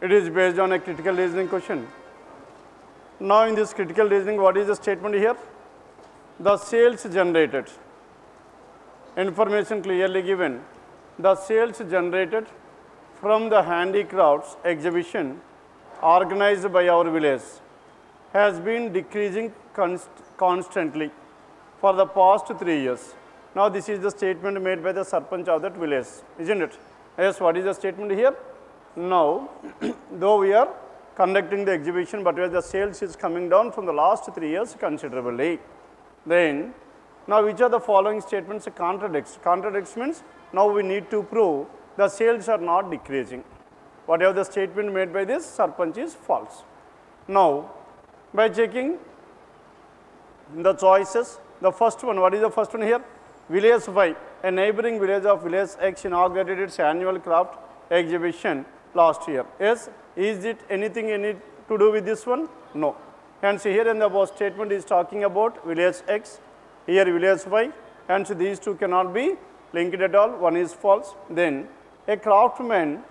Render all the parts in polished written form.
It is based on a critical reasoning question. Now in this critical reasoning, what is the statement here? The sales generated, information clearly given, the sales generated from the handicrafts exhibition organized by our village has been decreasing constantly for the past 3 years. Now this is the statement made by the Sarpanch of that village, isn't it? Yes, what is the statement here? Now, though we are conducting the exhibition, but where the sales is coming down from the last 3 years considerably. Then, now which are the following statements contradicts? Contradicts means now we need to prove the sales are not decreasing. Whatever the statement made by this Sarpanch is false. Now, by checking the choices, the first one, what is the first one here? Village Y, a neighboring village of village X inaugurated its annual craft exhibition last year. Yes, is it anything to do with this one? No. Hence here in the above statement is talking about village X, here village Y, hence these two cannot be linked at all, one is false. Then a craftsman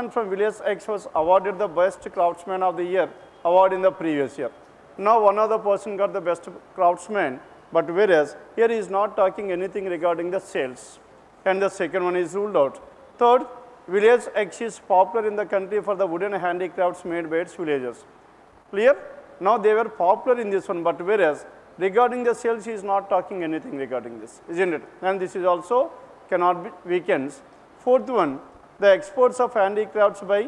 from village X was awarded the best craftsman of the year award in the previous year. Now one other person got the best craftsman, but whereas here he is not talking anything regarding the sales, and the second one is ruled out. Third, village X is popular in the country for the wooden handicrafts made by its villagers. Clear? Now they were popular in this one, but whereas regarding the sales he is not talking anything regarding this, isn't it? And this is also cannot be weakens. Fourth one, the exports of handicrafts by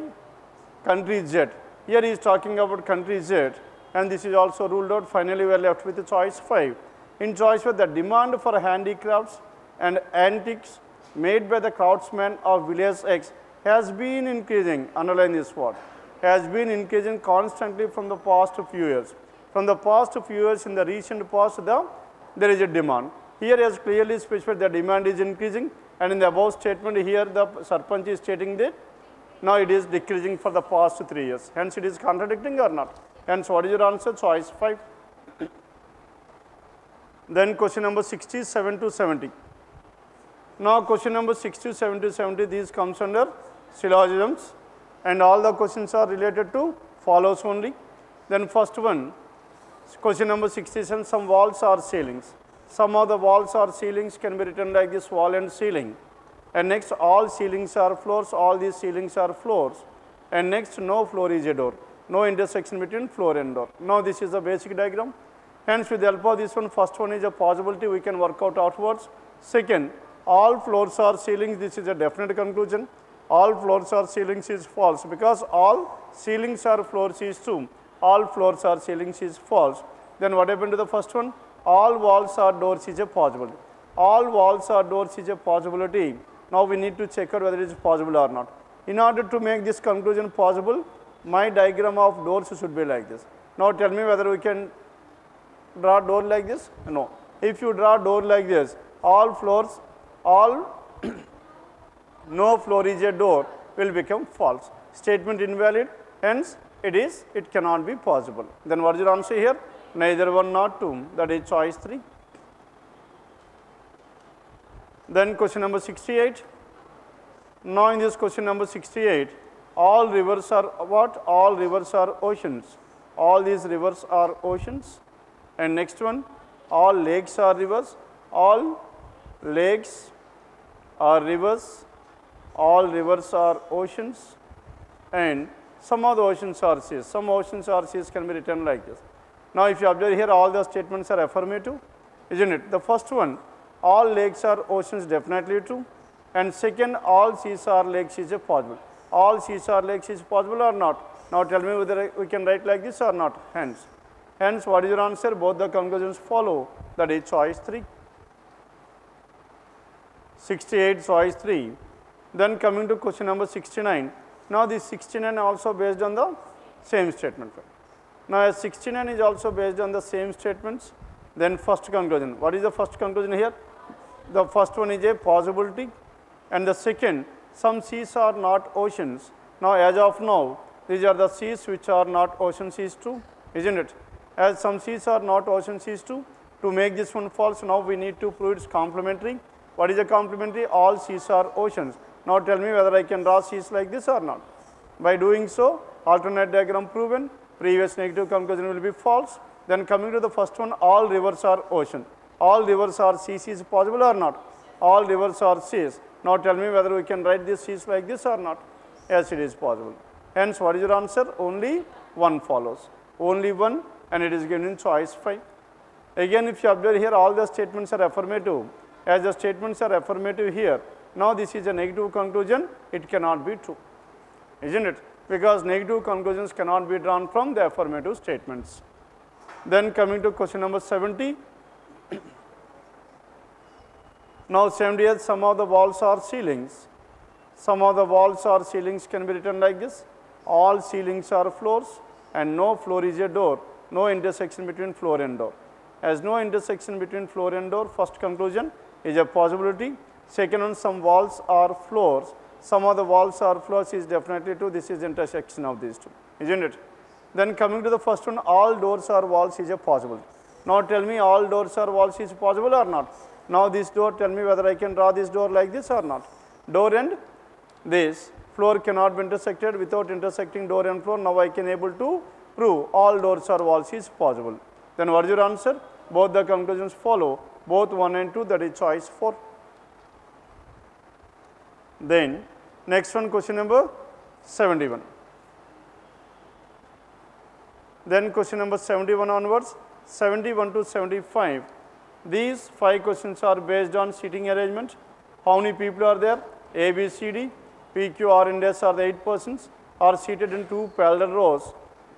country Z. Here he is talking about country Z, and this is also ruled out. Finally, we are left with the choice 5. In choice 5, the demand for handicrafts and antiques made by the craftsmen of village X has been increasing. Underline this word. Has been increasing constantly from the past few years. From the past few years, in the recent past, there is a demand. Here has clearly specified the demand is increasing, and in the above statement here the Sarpanch is stating that now it is decreasing for the past 3 years. Hence it is contradicting or not. Hence what is your answer? Choice 5. Then question number 67 to 70. Now question number 67 to 70, these comes under syllogisms, and all the questions are related to follows only. Then first one, question number 67, some walls or ceilings. Some of the walls or ceilings can be written like this, wall and ceiling. And next, all ceilings are floors, all these ceilings are floors. And next, no floor is a door. No intersection between floor and door. Now this is the basic diagram. Hence with the help of this one, first one is a possibility we can work out outwards. Second, all floors are ceilings, this is a definite conclusion. All floors are ceilings is false, because all ceilings are floors is true. All floors are ceilings is false. Then what happened to the first one? All walls are doors is a possibility. All walls are doors is a possibility. Now we need to check out whether it is possible or not. In order to make this conclusion possible, my diagram of doors should be like this. Now tell me whether we can draw door like this? No. If you draw door like this, all floors, no floor is a door will become false. Statement invalid, hence it cannot be possible. Then what is your answer here? Neither 1 nor 2, that is choice 3. Then question number 68. Now in this question number 68, all rivers are what? All rivers are oceans. All these rivers are oceans. And next one, all lakes are rivers. All lakes are rivers. All rivers are oceans. And some of the oceans are seas. Some oceans or seas can be written like this. Now if you observe here, all the statements are affirmative, isn't it? The first one, all lakes are oceans, definitely true. And second, all seas are lakes is a possible. All seas are lakes is possible or not? Now tell me whether we can write like this or not. Hence what is your answer? Both the conclusions follow, that is choice 3. 68, choice 3. Then coming to question number 69. Now this 69 also based on the same statement. Now as 69 is also based on the same statements, then first conclusion. What is the first conclusion here? The first one is a possibility, and the second, some seas are not oceans. Now as of now, these are the seas which are not ocean seas true, isn't it? As some seas are not ocean seas true, to make this one false, now we need to prove it's complementary. What is the complementary? All seas are oceans. Now tell me whether I can draw seas like this or not. By doing so, alternate diagram proven, previous negative conclusion will be false. Then coming to the first one, all rivers are ocean. All rivers are seas is possible or not? All rivers are seas. Now tell me whether we can write this seas like this or not. Yes, it is possible. Hence, what is your answer? Only one follows. Only one, and it is given in choice 5. Again, if you observe here, all the statements are affirmative. As the statements are affirmative here, now this is a negative conclusion, it cannot be true, isn't it? Because negative conclusions cannot be drawn from the affirmative statements. Then coming to question number 70. Now 70 is some of the walls or ceilings. Some of the walls or ceilings can be written like this. All ceilings are floors and no floor is a door. No intersection between floor and door. As no intersection between floor and door, first conclusion is a possibility. Second one, some walls are floors. Some of the walls are floors is definitely true. This is intersection of these two, isn't it? Then coming to the first one, all doors or walls is a possible. Now tell me all doors or walls is possible or not. Now this door, tell me whether I can draw this door like this or not. Door and this floor cannot be intersected. Without intersecting door and floor, now I can able to prove all doors or walls is possible. Then what is your answer? Both the conclusions follow, both 1 and 2, that is choice 4. Then next one, question number 71. Then question number 71 onwards, 71 to 75. These 5 questions are based on seating arrangement. How many people are there? A, B, C, D, P, Q, R and S are the 8 persons, are seated in 2 parallel rows.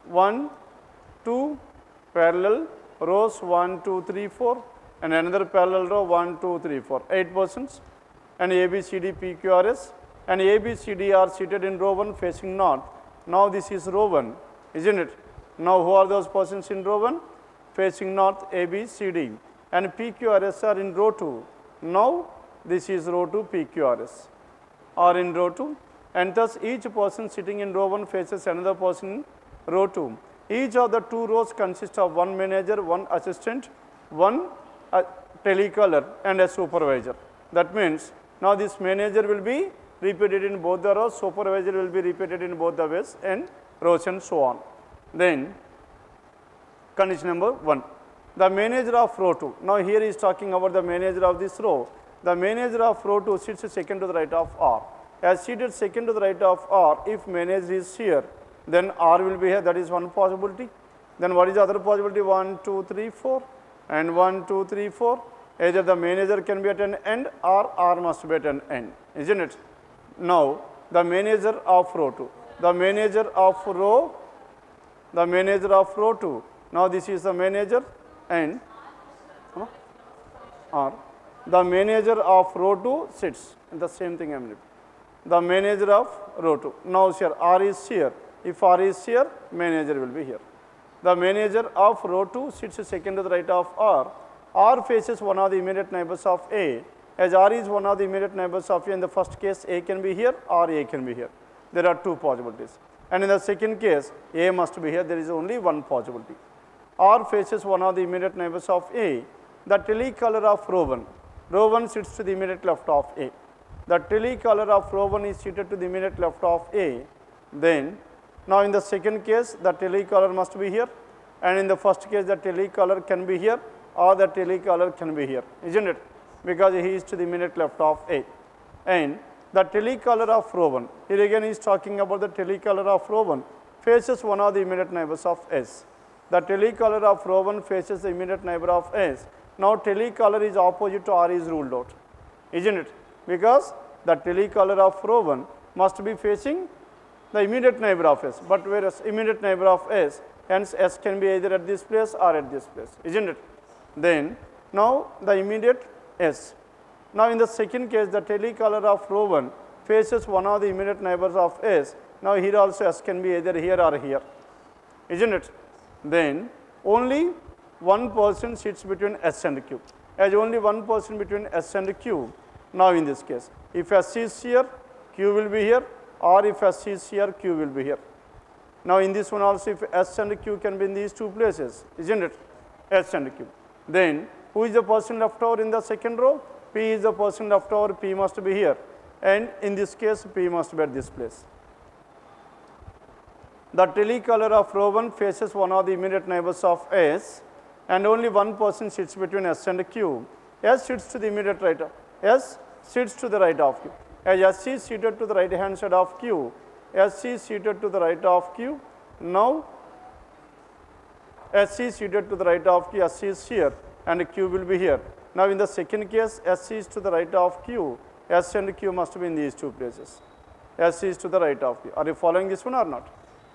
1, 2 parallel rows, 1, 2, 3, 4, and another parallel row, 1, 2, 3, 4, 8 persons, and A, B, C, D, P, Q, R, S, and A, B, C, D are seated in row 1 facing north. Now this is row 1, isn't it? Now who are those persons in row 1? Facing north, A, B, C, D, and P, Q, R, S are in row 2. Now this is row 2, P, Q, R, S are in row 2, and thus each person sitting in row 1 faces another person in row 2. Each of the 2 rows consists of 1 manager, 1 assistant, 1 telecaller and a supervisor. That means now this manager will be repeated in both the rows, supervisor will be repeated in both the ways and rows and so on. Then condition number 1, the manager of row 2. Now here he is talking about the manager of this row. The manager of row 2 sits second to the right of R. As seated second to the right of R, if manager is here, then R will be here, that is one possibility. Then what is the other possibility? 1, 2, 3, 4 and 1, 2, 3, 4. Either the manager can be at an end or R must be at an end, isn't it? Now the manager of row 2, the manager of row 2. Now this is the manager and R. The manager of row 2 sits, the same thing I am repeating. The manager of row 2. Now here R is here. If R is here, manager will be here. The manager of row 2 sits second to the right of R. R faces one of the immediate neighbors of A. As R is one of the immediate neighbors of A, in the first case A can be here or A can be here. There are 2 possibilities. And in the second case, A must be here, there is only one possibility. R faces one of the immediate neighbors of A. The telecaller of row 1. Row 1 sits to the immediate left of A. The telecaller of row 1 is seated to the immediate left of A. Then now in the second case, the telecaller must be here, and in the first case, the telecaller can be here or the telecaller can be here, isn't it? Because he is to the immediate left of A. And the telecaller of row 1, here again he is talking about the telecaller of row 1 faces one of the immediate neighbors of S. The telecaller of row 1 faces the immediate neighbor of S. Now telecaller is opposite to R is ruled out, isn't it? Because the telecaller of row 1 must be facing the immediate neighbor of S, but whereas immediate neighbor of S, hence S can be either at this place or at this place, isn't it? Then now the immediate S. Now in the second case, the telecaller of row 1 faces one of the immediate neighbors of S. Now here also S can be either here or here, isn't it? Then only one person sits between S and Q. As only one person between S and Q, now in this case, if S is here, Q will be here, or if S is here, Q will be here. Now in this one also, if S and Q can be in these 2 places, isn't it? S and Q. Then who is the person left over in the second row? P is the person left over, P must be here. And in this case, P must be at this place. the telecaller of row 1 faces one of the immediate neighbors of S, and only one person sits between S and Q. S sits to the immediate right of S sits to the right of Q. As S is seated to the right hand side of Q, S is seated to the right of Q. Now S is seated to the right of Q, S is here and Q will be here. Now in the second case, S is to the right of Q, S and Q must be in these two places. S is to the right of Q. Are you following this one or not?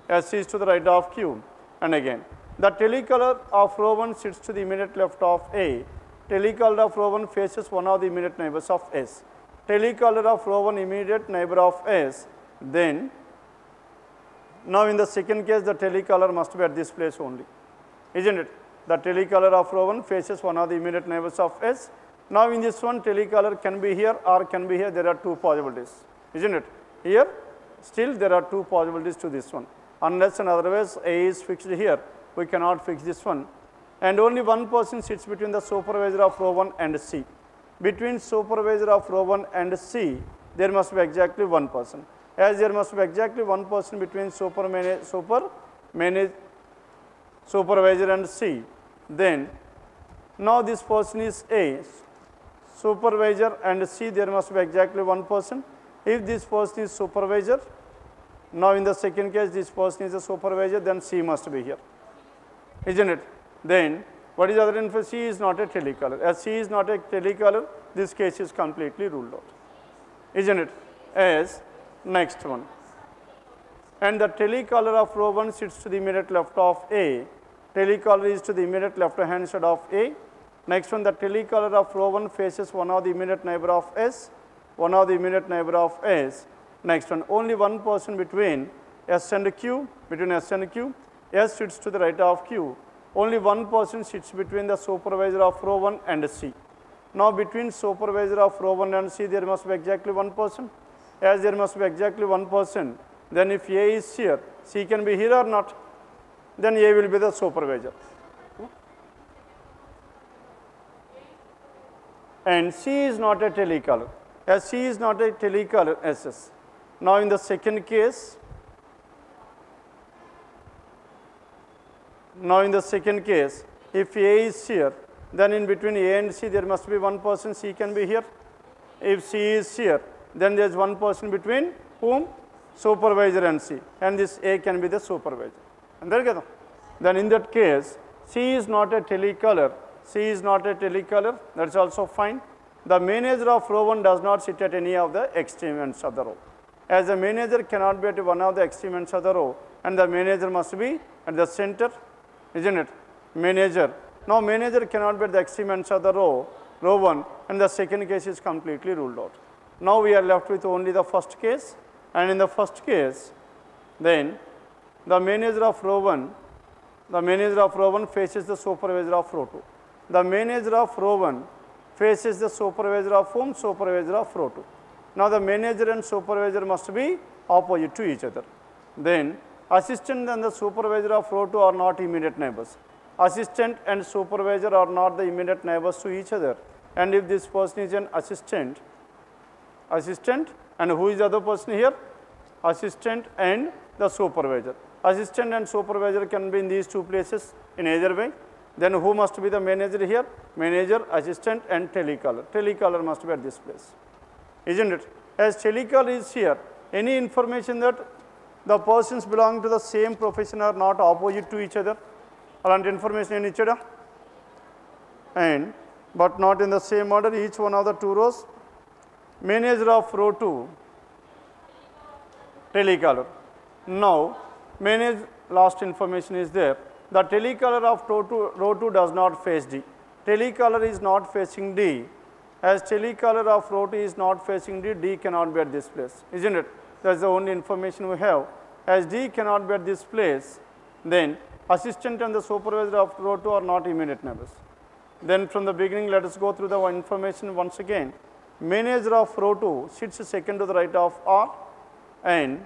S is to the right of Q. And again, the telecaller of row 1 sits to the immediate left of A. Telecaller of row 1 faces one of the immediate neighbors of S. Telecaller of row 1 immediate neighbor of S. Then, now in the second case, the telecaller must be at this place only, isn't it? The telecaller of row 1 faces one of the immediate neighbors of S. Now in this one, telecaller can be here or can be here. There are two possibilities, isn't it? Here, still there are two possibilities to this one. Unless and otherwise A is fixed here, we cannot fix this one. And only one person sits between the supervisor of row 1 and C. Between supervisor of row 1 and C, there must be exactly one person. As there must be exactly one person between supervisor and C, then now this person is A. Supervisor and C, there must be exactly one person. If this person is supervisor, now in the second case this person is a supervisor, then C must be here, isn't it? Then what is the other info? C is not a telecaller. As C is not a telecaller, this case is completely ruled out, isn't it? As next one. And the telecaller of row 1 sits to the immediate left of A. Telecaller is to the immediate left hand side of A. Next one, the telecaller of row 1 faces one of the immediate neighbor of S. One of the immediate neighbor of S. Next one, only one person between S and Q. Between S and Q, S sits to the right of Q. Only one person sits between the supervisor of row 1 and C. Now between supervisor of row 1 and C, there must be exactly one person. As there must be exactly one person, then if A is here, C can be here or not, then A will be the supervisor. And C is not a telecaller. As C is not a telecaller, SS. Now in the second case, if A is here, then in between A and C, there must be one person, C can be here. If C is here, then there is one person between whom? Supervisor and C, and this A can be the supervisor. And then in that case, C is not a telecaller. C is not a telecaller, that is also fine. The manager of row 1 does not sit at any of the extreme ends of the row. As the manager cannot be at one of the extreme ends of the row, and the manager must be at the center, isn't it? Manager. Now manager cannot be at the extreme ends of the row 1, and the second case is completely ruled out. Now we are left with only the first case, and in the first case, then the manager of row 1 faces the supervisor of row 2. The manager of row 1 faces the supervisor of whom? Supervisor of row 2. Now the manager and supervisor must be opposite to each other. Then assistant and the supervisor of row 2 are not immediate neighbors. Assistant and supervisor are not the immediate neighbors to each other. And if this person is an assistant, and who is the other person here? Assistant and the supervisor. Assistant and supervisor can be in these two places in either way. Then who must be the manager here? Manager, assistant and telecaller. Telecaller must be at this place, isn't it? As telecaller is here, any information that the persons belonging to the same profession are not opposite to each other, alant information in each other, and but not in the same order, each one of the two rows. Manager of row 2, telecaller. Now, last information is there. The telecaller of row 2 does not face D. Telecaller is not facing D. As telecaller of row 2 is not facing D, D cannot be at this place, isn't it? That is the only information we have. As D cannot be at this place, then assistant and the supervisor of row 2 are not immediate neighbors. Then from the beginning, let us go through the information once again. Manager of row 2 sits second to the right of R, and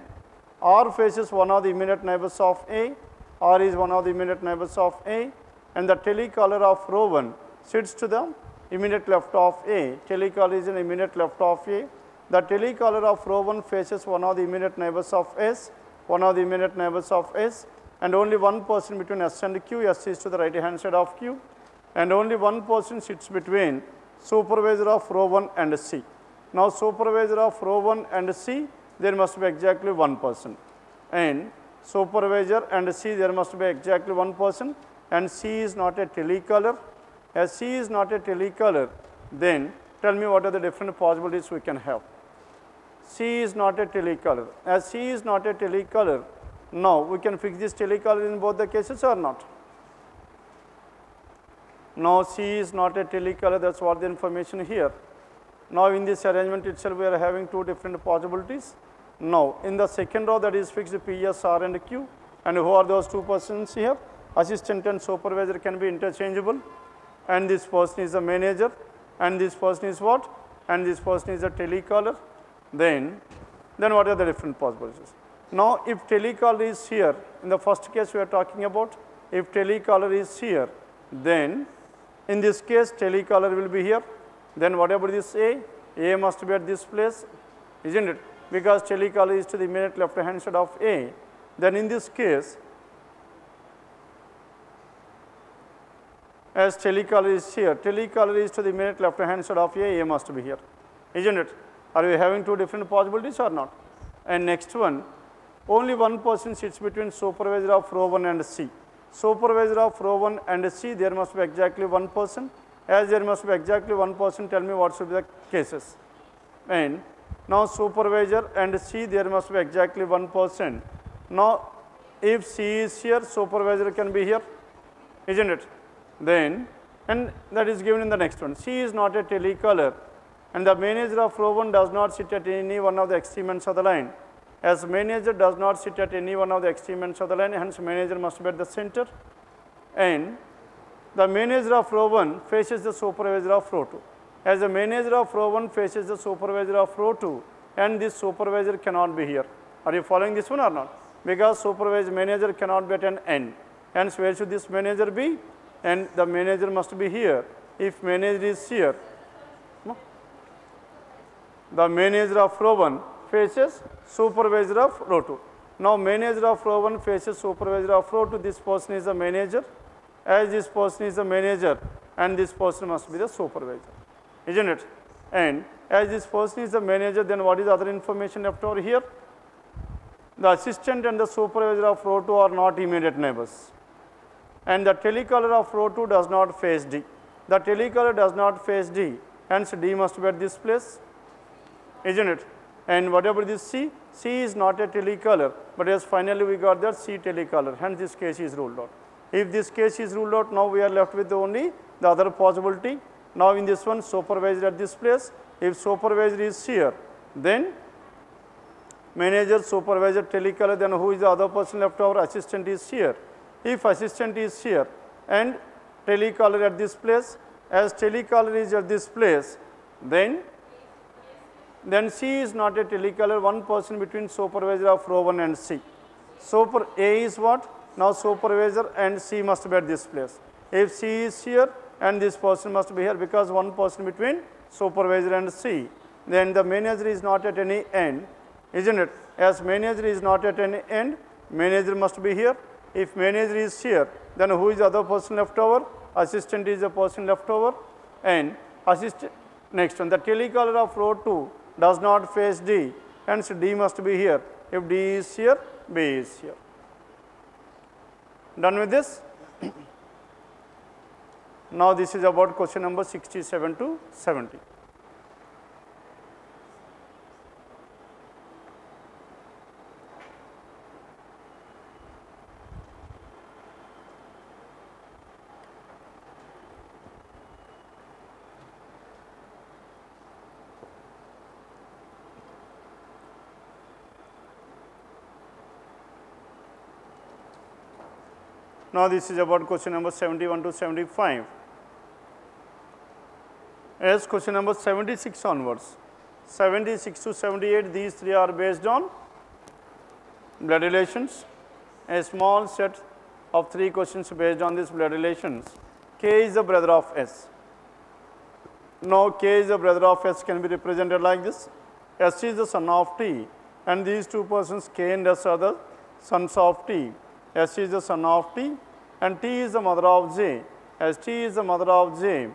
R faces one of the immediate neighbors of A. R is one of the immediate neighbors of A, and the telecaller of row 1 sits to the immediate left of A. Telecaller is in immediate left of A. The telecaller of row 1 faces one of the immediate neighbors of S. one of the immediate neighbors of S, and only one person between S and Q. S is to the right hand side of Q, and only one person sits between supervisor of row 1 and C. Now, supervisor of row 1 and C, there must be exactly one person, and supervisor and C, there must be exactly one person, and C is not a telecaller. As C is not a telecaller, then tell me what are the different possibilities we can have. C is not a telecaller. As C is not a telecaller, now we can fix this telecaller in both the cases or not? Now, C is not a telecaller, that is what the information here. Now, in this arrangement itself, we are having two different possibilities. Now, in the second row, that is fixed P, S, R and Q, and who are those two persons here? Assistant and supervisor can be interchangeable, and this person is a manager, and this person is what? And this person is a telecaller. Then what are the different possibilities? Now, if telecaller is here, in the first case we are talking about, if telecaller is here, then in this case telecaller will be here. Then what about this A must be at this place, isn't it? Because telecaller is to the immediate left hand side of A. Then in this case, as telecaller is here, telecaller is to the immediate left hand side of A must be here, isn't it? Are we having two different possibilities or not? And next one, only one person sits between supervisor of row 1 and C. Supervisor of row 1 and C, there must be exactly one person. As there must be exactly one person, tell me what should be the cases. And now supervisor and C, there must be exactly one person. Now, if C is here, supervisor can be here, isn't it? Then, and that is given in the next one. C is not a telecaller, and the manager of row 1 does not sit at any one of the extreme ends of the line. As manager does not sit at any one of the extreme ends of the line, hence manager must be at the center. And the manager of row 1 faces the supervisor of row 2. As the manager of row 1 faces the supervisor of row 2, and this supervisor cannot be here. Are you following this one or not? Because supervisor manager cannot be at an end. Hence, where should this manager be? And the manager must be here. If manager is here, the manager of row 1 faces supervisor of row 2. Now, manager of row 1 faces supervisor of row 2. This person is the manager. As this person is the manager, and this person must be the supervisor, isn't it? And as this person is the manager, then what is the other information left over here? The assistant and the supervisor of row 2 are not immediate neighbors. And the telecaller of row 2 does not face D. The telecaller does not face D, hence D must be at this place, isn't it? And whatever this C, C is not a telecaller, but as finally we got that C telecaller, hence this case is ruled out. If this case is ruled out, now we are left with only the other possibility. Now, in this one, supervisor at this place. If supervisor is here, then manager, supervisor, telecaller, then who is the other person left over? Assistant is here. If assistant is here and telecaller at this place, as telecaller is at this place, then C is not a telecaller, one person between supervisor of row 1 and C. Super A is what? Now, supervisor and C must be at this place. If C is here and this person must be here, because one person between supervisor and C, then the manager is not at any end, isn't it? As manager is not at any end, manager must be here. If manager is here, then who is the other person left over? Assistant is the person left over, and assistant. Next one, the telecaller of row 2 does not face D, hence D must be here. If D is here, B is here. Done with this? Now, this is about question number 67 to 70. Now, this is about question number 71 to 75. As question number 76 onwards, 76 to 78, these three are based on blood relations. A small set of three questions based on these blood relations. K is the brother of S. Now, K is the brother of S can be represented like this. S is the son of T, and these two persons K and S are the sons of T, S is the son of T, and T is the mother of J. As T is the mother of J,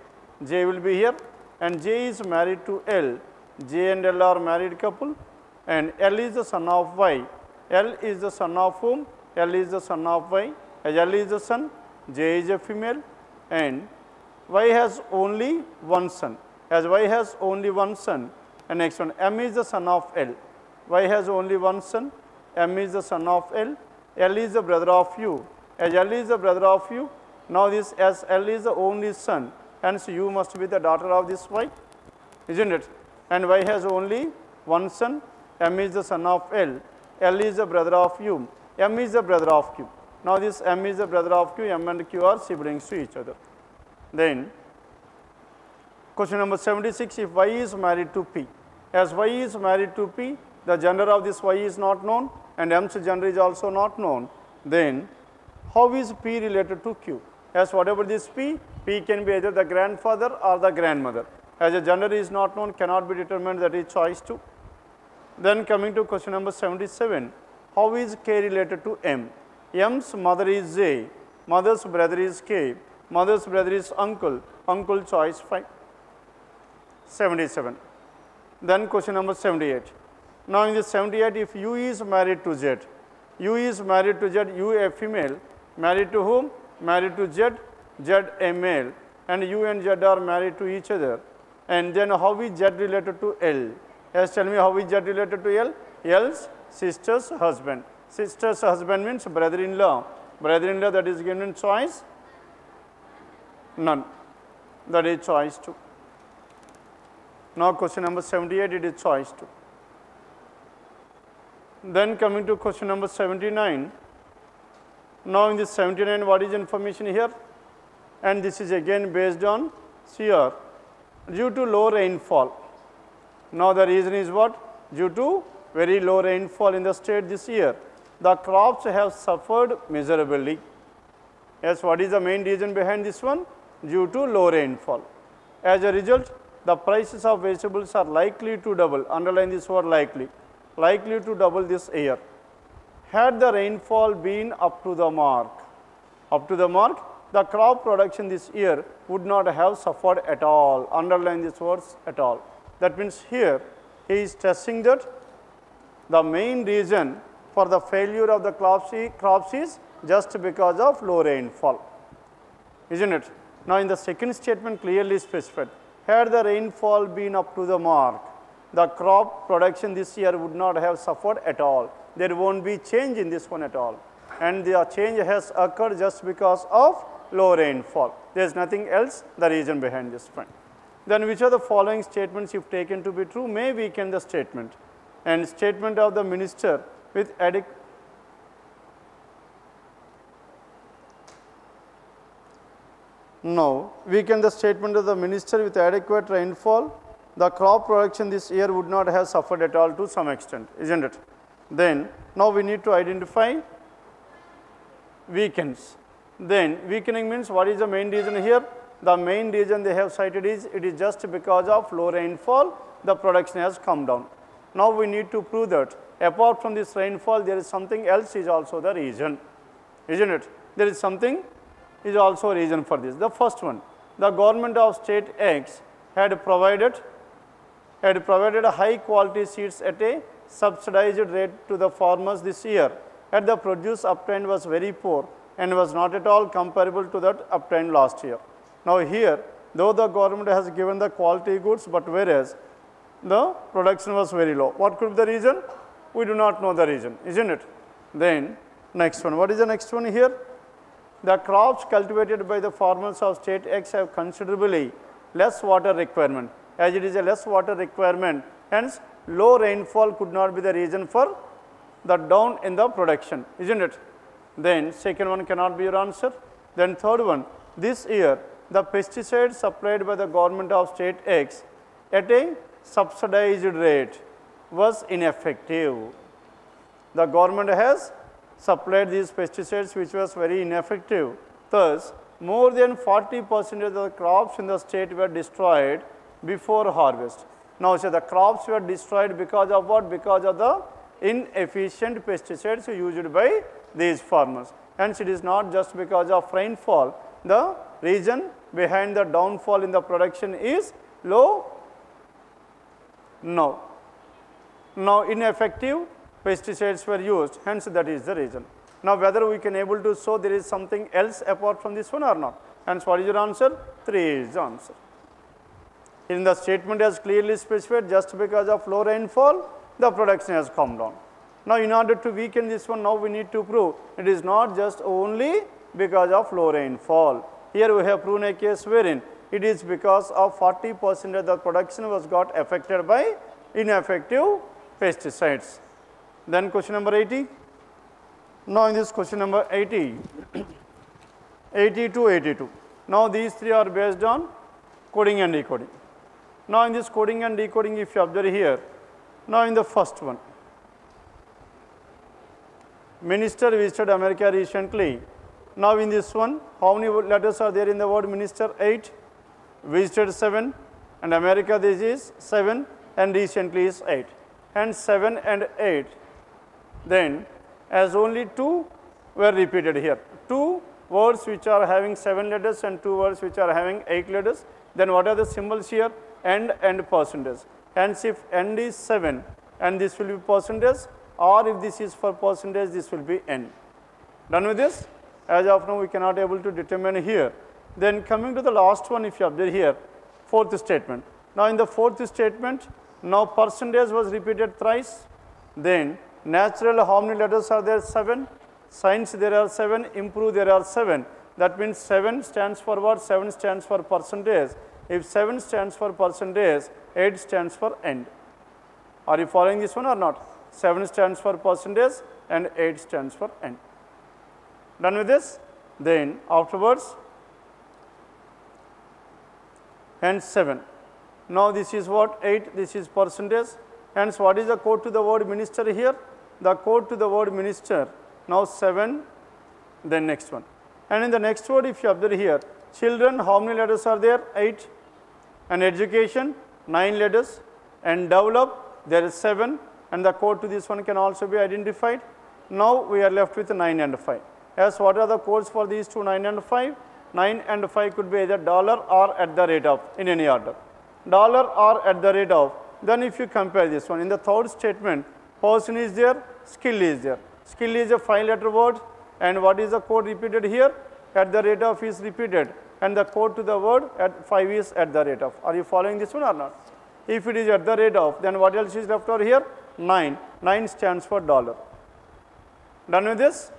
J will be here, and J is married to L. J and L are married couple, and L is the son of Y. L is the son of whom? L is the son of Y. As L is the son, J is a female, and Y has only one son. As Y has only one son, and next one, M is the son of L. Y has only one son, M is the son of L. L is the brother of U. As L is the brother of U, now this as L is the only son, hence U must be the daughter of this Y, isn't it? And Y has only one son, M is the son of L. L is the brother of U, M is the brother of Q. Now this M is the brother of Q, M and Q are siblings to each other. Then question number 76, if Y is married to P. As Y is married to P, the gender of this Y is not known and M's gender is also not known. Then how is P related to Q? As whatever this P can be either the grandfather or the grandmother. As a gender is not known, cannot be determined, that is choice 2. Then coming to question number 77, how is K related to M? M's mother is J, mother's brother is K, mother's brother is uncle, uncle choice 5. 77. Then question number 78. Now in this 78, if U is married to Z, U is married to Z, U a female, married to whom? Married to Z, Z a male, and U and Z are married to each other. And then how is Z related to L? Yes, tell me how is Z related to L? L's sister's husband. Sister's husband means brother-in-law. Brother-in-law, that is given in choice none. That is choice 2. Now question number 78, it is choice 2. Then coming to question number 79. Now in this 79, what is information here? And this is again based on CR. Due to low rainfall. Now the reason is what? Due to very low rainfall in the state this year, the crops have suffered miserably. Yes, what is the main reason behind this one? Due to low rainfall. As a result, the prices of vegetables are likely to double. Underline this word likely. Likely to double this year. Had the rainfall been up to the mark, the crop production this year would not have suffered at all. Underline these words, at all. That means here he is stressing that the main reason for the failure of the crops is just because of low rainfall, isn't it? Now in the second statement clearly specified, had the rainfall been up to the mark, the crop production this year would not have suffered at all. There won't be change in this one at all. And the change has occurred just because of low rainfall. There is nothing else, the reason behind this point. Then which of the following statements, if taken to be true, may weaken the statement? And statement of the minister with adequate. No, weaken the statement of the minister with adequate rainfall, the crop production this year would not have suffered at all to some extent, isn't it? Then now we need to identify weakens. Then weakening means what is the main reason here? The main reason they have cited is it is just because of low rainfall the production has come down. Now we need to prove that apart from this rainfall there is something else is also the reason, isn't it? There is something is also a reason for this. The first one, the government of state X had provided high quality seeds at a subsidized rate to the farmers this year, and the produce obtained was very poor and was not at all comparable to that obtained last year. Now here, though the government has given the quality goods, but whereas the production was very low. What could be the reason? We do not know the reason, isn't it? Then next one, what is the next one here? The crops cultivated by the farmers of state X have considerably less water requirement. As it is a less water requirement, hence low rainfall could not be the reason for the down in the production, isn't it? Then second one cannot be your answer. Then third one, this year the pesticides supplied by the government of state X at a subsidized rate was ineffective. The government has supplied these pesticides which was very ineffective. Thus, more than 40% of the crops in the state were destroyed before harvest. Now, so the crops were destroyed because of what? Because of the inefficient pesticides used by these farmers. Hence, it is not just because of rainfall. The reason behind the downfall in the production is low. No. Now, ineffective pesticides were used. Hence, that is the reason. Now, whether we can able to show there is something else apart from this one or not. Hence, what is your answer? 3 is the answer. In the statement has clearly specified just because of low rainfall, the production has come down. Now, in order to weaken this one, now we need to prove it is not just only because of low rainfall. Here we have proven a case wherein it is because of 40% of the production was got affected by ineffective pesticides. Then question number 80. Now, in this question number 80, 80 to 82. Now, these three are based on coding and decoding. Now, in this coding and decoding, if you observe here, now in the first one, minister visited America recently. Now, in this one, how many letters are there in the word minister? 8, visited 7, and America this is 7, and recently is 8. And 7 and 8, then as only 2 were repeated here. 2 words which are having 7 letters and 2 words which are having 8 letters. Then what are the symbols here? And percentage. Hence, if end is 7 and this will be percentage, or if this is for percentage, this will be n. Done with this? As of now, we cannot able to determine here. Then coming to the last one, if you observe here, fourth statement. Now, in the fourth statement, now percentage was repeated thrice. Then natural, how many letters are there? 7. Science, there are 7. Improve, there are 7. That means 7 stands for what? 7 stands for percentage. If 7 stands for percentage, 8 stands for end. Are you following this one or not? 7 stands for percentage and 8 stands for end. Done with this? Then afterwards, hence 7. Now, this is what? 8, this is percentage. Hence, what is the code to the word minister here? The code to the word minister, now 7, then next one. And in the next word, if you observe here, children, how many letters are there? 8. And education, 9 letters. And develop, there is 7. And the code to this one can also be identified. Now, we are left with 9 and 5. As what are the codes for these two, 9 and 5? 9 and 5 could be either dollar or at the rate of, in any order. Dollar or at the rate of. Then if you compare this one, in the third statement, person is there, skill is there. Skill is a 5-letter word, and what is the code repeated here? At the rate of is repeated, and the code to the word at 5 is at the rate of. Are you following this one or not? If it is at the rate of, then what else is left over here? 9. 9 stands for dollar. Done with this?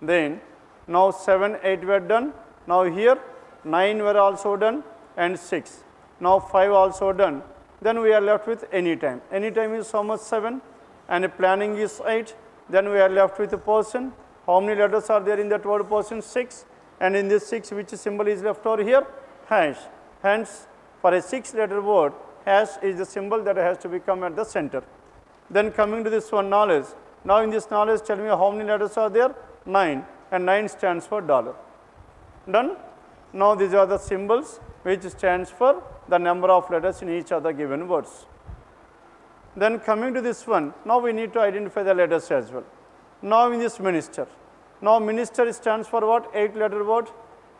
Then now 7, 8 were done. Now here 9 were also done and 6. Now 5 also done. Then we are left with any time. Any time is how much? 7, and planning is 8. Then we are left with a person. How many letters are there in that word person? 6. And in this 6, which symbol is left over here? Hash. Hence, for a 6-letter word, hash is the symbol that has to become at the center. Then coming to this one, knowledge. Now in this knowledge, tell me how many letters are there? 9, and 9 stands for dollar. Done? Now these are the symbols which stands for the number of letters in each of the given words. Then coming to this one, now we need to identify the letters as well. Now in this minister. Now minister stands for what? 8-letter word.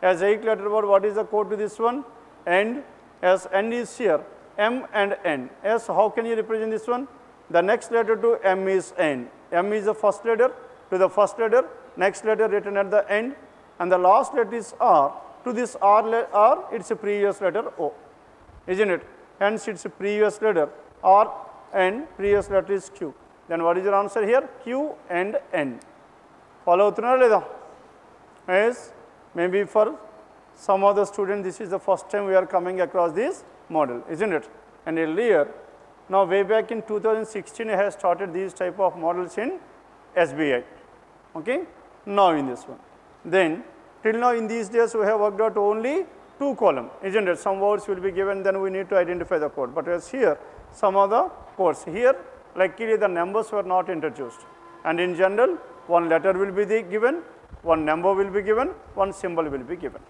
As 8-letter word, what is the code to this one? End. As end is here, M and N. As how can you represent this one? The next letter to M is N. M is the first letter. To the first letter, next letter written at the end, and the last letter is R. To this R, it's a previous letter O, isn't it? Hence, it's a previous letter R and previous letter is Q. Then what is your answer here? Q and N. Follow through leda? Yes, maybe for some other student, this is the first time we are coming across this model, isn't it? And earlier, now way back in 2016, I have started these type of models in SBI. Okay? Now in this one. Then till now in these days we have worked out only 2 columns, isn't it? Some words will be given, then we need to identify the code. But as here, some of the codes. Here, luckily the numbers were not introduced. And in general, 1 letter will be given, 1 number will be given, 1 symbol will be given.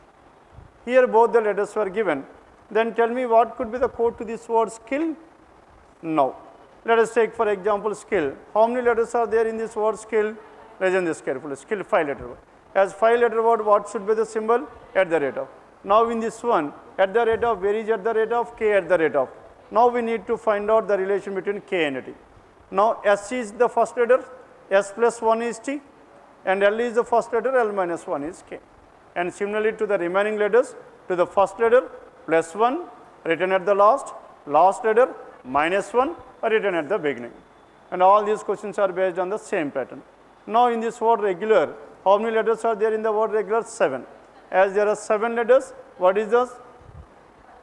Here both the letters were given. Then tell me what could be the code to this word skill? No. Let us take for example skill. How many letters are there in this word skill? Listen this carefully. Skill 5-letter word. As 5-letter word, what should be the symbol? At the rate of. Now in this one, at the rate of, where is at the rate of? K at the rate of. Now we need to find out the relation between K and T. Now S is the first letter, S plus 1 is T, and L is the first letter, L minus 1 is K. And similarly to the remaining letters, to the first letter plus 1 written at the last letter minus 1 written at the beginning. And all these questions are based on the same pattern. Now in this word regular, how many letters are there in the word regular? 7. As there are 7 letters, what is the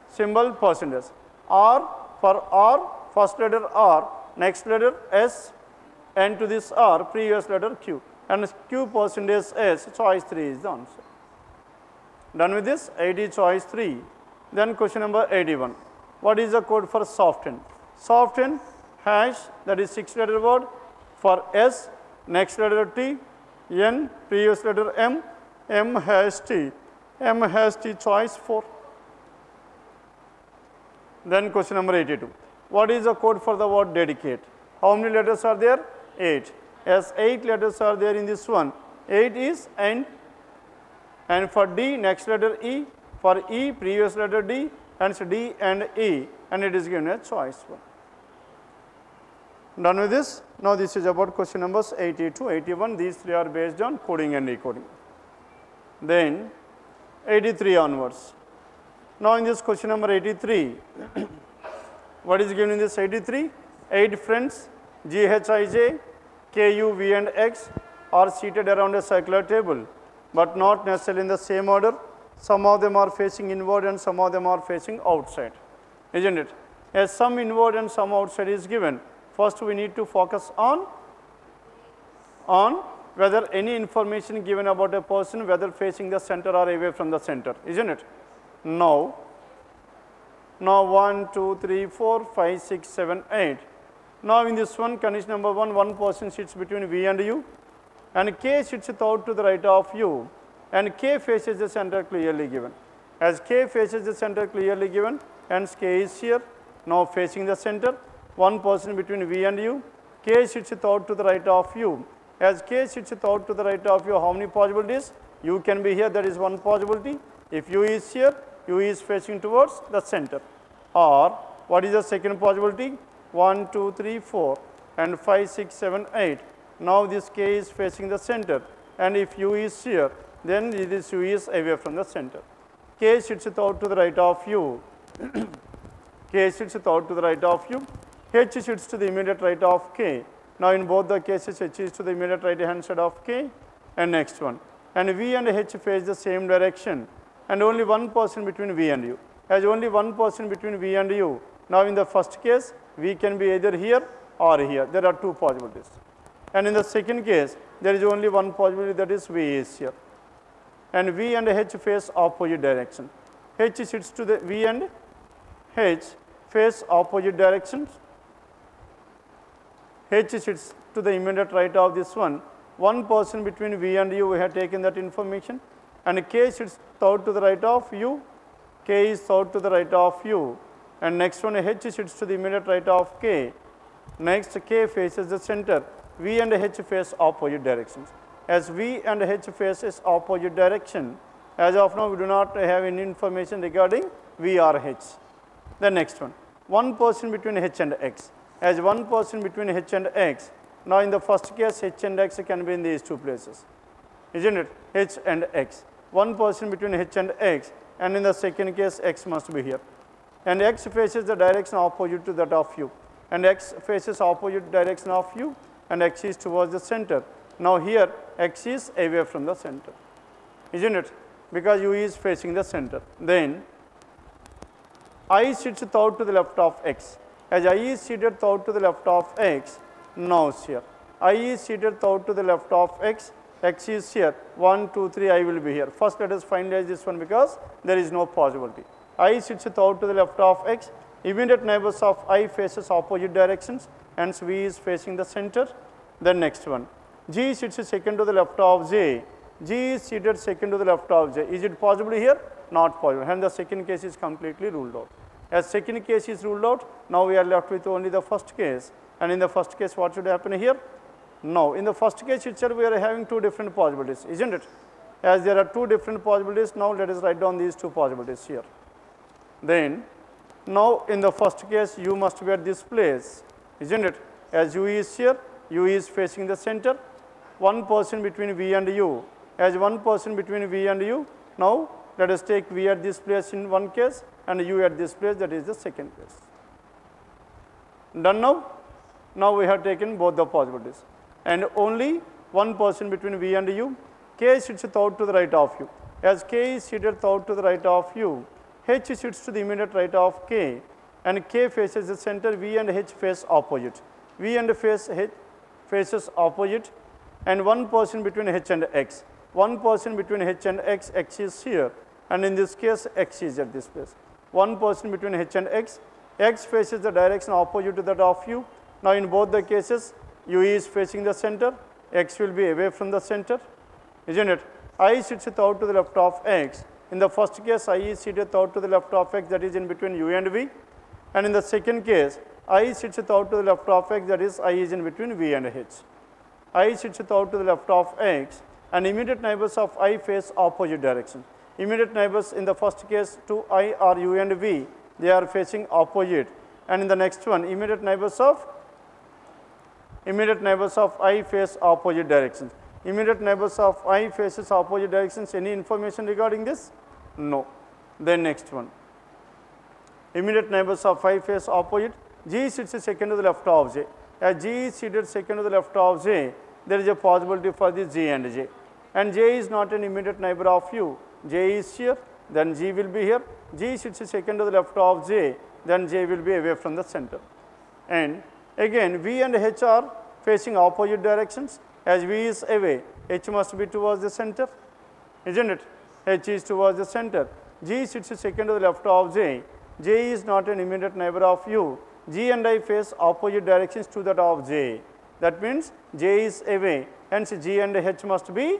symbol? Percentage. R, for R, first letter R, next letter S, and to this R, previous letter Q. And Q percentage S, choice 3 is the answer. Done with this? 80 choice 3. Then question number 81. What is the code for soften? Soften hash, that is 6-letter word, for S, next letter T, N, previous letter M, M has T, choice 4. Then question number 82. What is the code for the word dedicate? How many letters are there? 8. As 8 letters are there in this one, 8 is and for D, next letter E, for E, previous letter D, and so D and E, and it is given as choice 1. Done with this? Now this is about question numbers 82, 81. These 3 are based on coding and decoding. Then 83 onwards. Now in this question number 83, what is given in this 83? 8 friends, GHIJ, KU, V and X are seated around a circular table, but not necessarily in the same order. Some of them are facing inward and some of them are facing outside, isn't it? As some inward and some outside is given, first we need to focus on whether any information given about a person, whether facing the center or away from the center, isn't it? Now 1, 2, 3, 4, 5, 6, 7, 8. Now in this one, condition number 1, one person sits between V and U, and K sits out to the right of U, and K faces the center clearly given. As K faces the center clearly given, hence K is here, now facing the center, one person between V and U, K sits out to the right of U. As K sits out to the right of U, how many possibilities? U can be here, that is one possibility. If U is here, U is facing towards the center. Or what is the second possibility? 1, 2, 3, 4, and 5, 6, 7, 8. Now this K is facing the center, and if U is here, then this U is away from the center. K sits out to the right of U. K sits out to the right of U. H sits to the immediate right of K. Now in both the cases, H is to the immediate right hand side of K. And next one. And V and H face the same direction, and only one person between V and U. As only one person between V and U, now in the first case, V can be either here or here. There are two possibilities. And in the second case, there is only one possibility, that is V is here. And V and H face opposite direction. H sits to the V and H face opposite directions. H sits to the immediate right of this one. One person between V and U, we have taken that information. And K sits out to the right of U. K is out to the right of U. And next one, H sits to the immediate right of K. Next, K faces the center. V and H face opposite directions. As V and H faces opposite direction, as of now we do not have any information regarding V or H. The next one person between H and X. As one person between H and X, now in the first case H and X can be in these two places, isn't it? H and X. One person between H and X, and in the second case X must be here. And X faces the direction opposite to that of U. And X faces opposite direction of U, and X is towards the center. Now here X is away from the center, isn't it? Because U is facing the center. Then I sits out to the left of X. As I is seated out to the left of X, now here. I is seated out to the left of X, X is here. 1, 2, 3, I will be here. First let us finalize this one because there is no possibility. I sits out to the left of X. Immediate neighbors of I faces opposite directions, hence V is facing the center. Then next one. G sits second to the left of J. G is seated second to the left of J. Is it possible here? Not possible. Hence the second case is completely ruled out. As second case is ruled out, now we are left with only the first case. And in the first case, what should happen here? No, in the first case itself, we are having two different possibilities, isn't it? As there are two different possibilities, now let us write down these two possibilities here. Then, now in the first case, u must be at this place, isn't it? As u is here, u is facing the center, one person between v and u. As one person between v and u, now let us take v at this place in one case and u at this place, that is the second case. Done now? Now we have taken both the possibilities. And only one person between v and u, k sits out to the right of u. As k is seated out to the right of u, h sits to the immediate right of k, and k faces the center, v and h face opposite. V and h faces opposite, and one person between h and x. One person between h and x, x is here, and in this case, x is at this place. One person between h and x faces the direction opposite to that of u. Now, in both the cases, u is facing the center, x will be away from the center, isn't it? I sits out to the left of x. In the first case, I is seated out to the left of x, that is in between u and v. And in the second case, I sits out to the left of x, that is I is in between v and h. I sits out to the left of x, and immediate neighbors of I face opposite direction. Immediate neighbors in the first case to I are u and v, they are facing opposite. And in the next one, immediate neighbors of I face opposite directions. Immediate neighbors of I faces opposite directions. Any information regarding this? No. Then next one. Immediate neighbors of I face opposite. G sits second to the left of j. As G is seated second to the left of j, there is a possibility for this G and j. And j is not an immediate neighbor of u. J is here, then G will be here. G sits second to the left of j, then j will be away from the center. And again, v and h are facing opposite directions. As v is away, h must be towards the center, isn't it? H is towards the center. G sits second to the left of j. J is not an immediate neighbor of u. G and I face opposite directions to that of j. That means j is away, hence G and h must be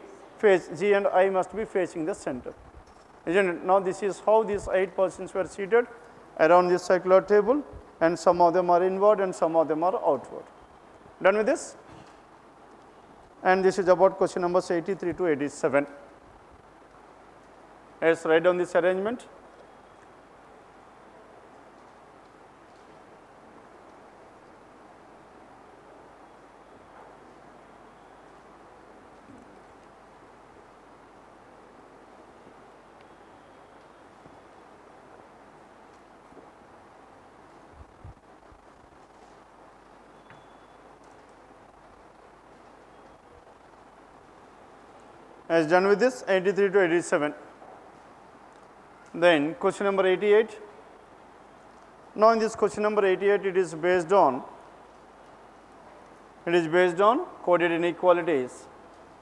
G and I must be facing the center, isn't it? Now, this is how these 8 persons were seated around this circular table, and some of them are inward and some of them are outward. Done with this? And this is about question numbers 83 to 87. Let's write down this arrangement. As done with this, 83 to 87. Then question number 88. Now, in this question number 88, it is based on coded inequalities.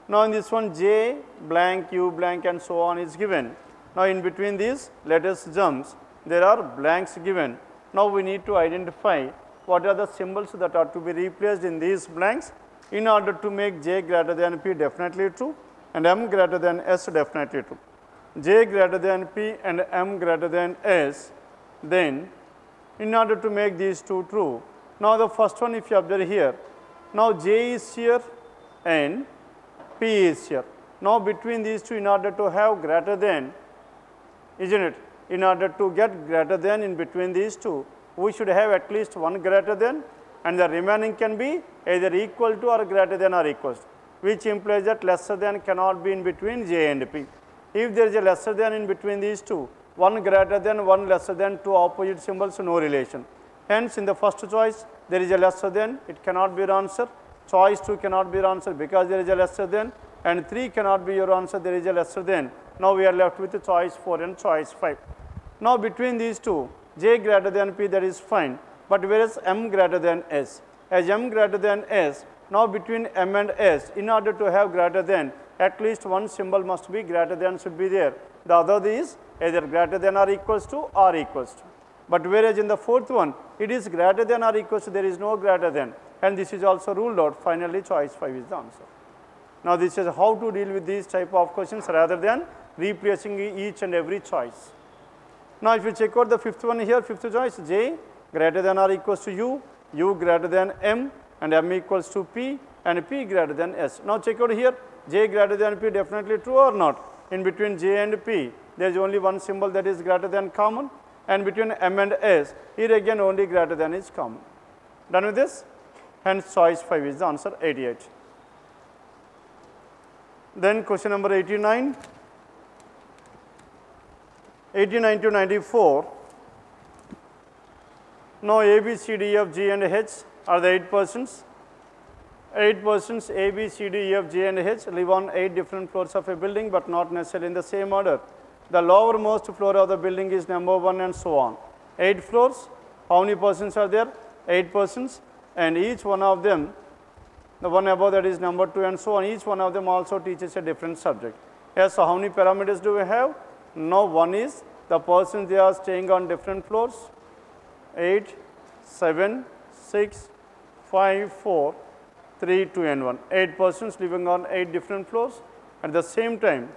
Now, in this one, j blank, u blank, and so on is given. Now, in between these letters jumps, there are blanks given. Now, we need to identify what are the symbols that are to be replaced in these blanks in order to make j greater than p definitely true and m greater than s definitely true. J greater than p and m greater than s, then in order to make these two true. Now, the first one, if you observe here, now j is here and p is here. Now, between these two, in order to have greater than, isn't it? In order to get greater than in between these two, we should have at least one greater than, and the remaining can be either equal to or greater than or equals to, which implies that lesser than cannot be in between j and p. If there is a lesser than in between these two, one greater than, one lesser than, two opposite symbols, no relation. Hence, in the first choice, there is a lesser than, it cannot be your answer. Choice 2 cannot be your answer because there is a lesser than, and 3 cannot be your answer, there is a lesser than. Now, we are left with choice 4 and choice 5. Now, between these two, j greater than p, that is fine, but whereas m greater than s. As m greater than s, now between m and s, in order to have greater than, at least one symbol must be greater than should be there. The other is either greater than or equals to or equals to. But whereas in the fourth one, it is greater than or equals to, there is no greater than, and this is also ruled out. Finally, choice 5 is the answer. Now, this is how to deal with these type of questions rather than replacing each and every choice. Now, if you check out the fifth one here, fifth choice, j greater than or equals to u, U greater than M and M equals to P and P greater than S. Now check out here, J greater than P definitely true or not? In between J and P, there is only one symbol that is greater than common, and between M and S, here again only greater than is common. Done with this? Hence choice 5 is the answer, 88. Then question number 89. 89 to 94. Now A, B, C, D, E, F, G and H are the 8 persons. 8 persons A, B, C, D, E, F, G and H live on 8 different floors of a building, but not necessarily in the same order. The lowermost floor of the building is number 1 and so on. 8 floors, how many persons are there? 8 persons, and each one of them, the one above that is number 2 and so on, each one of them also teaches a different subject. Yes, so how many parameters do we have? Now one is the persons they are staying on different floors, 8, 7, 6, 5, 4, 3, 2 and 1. 8 persons living on 8 different floors. At the same time,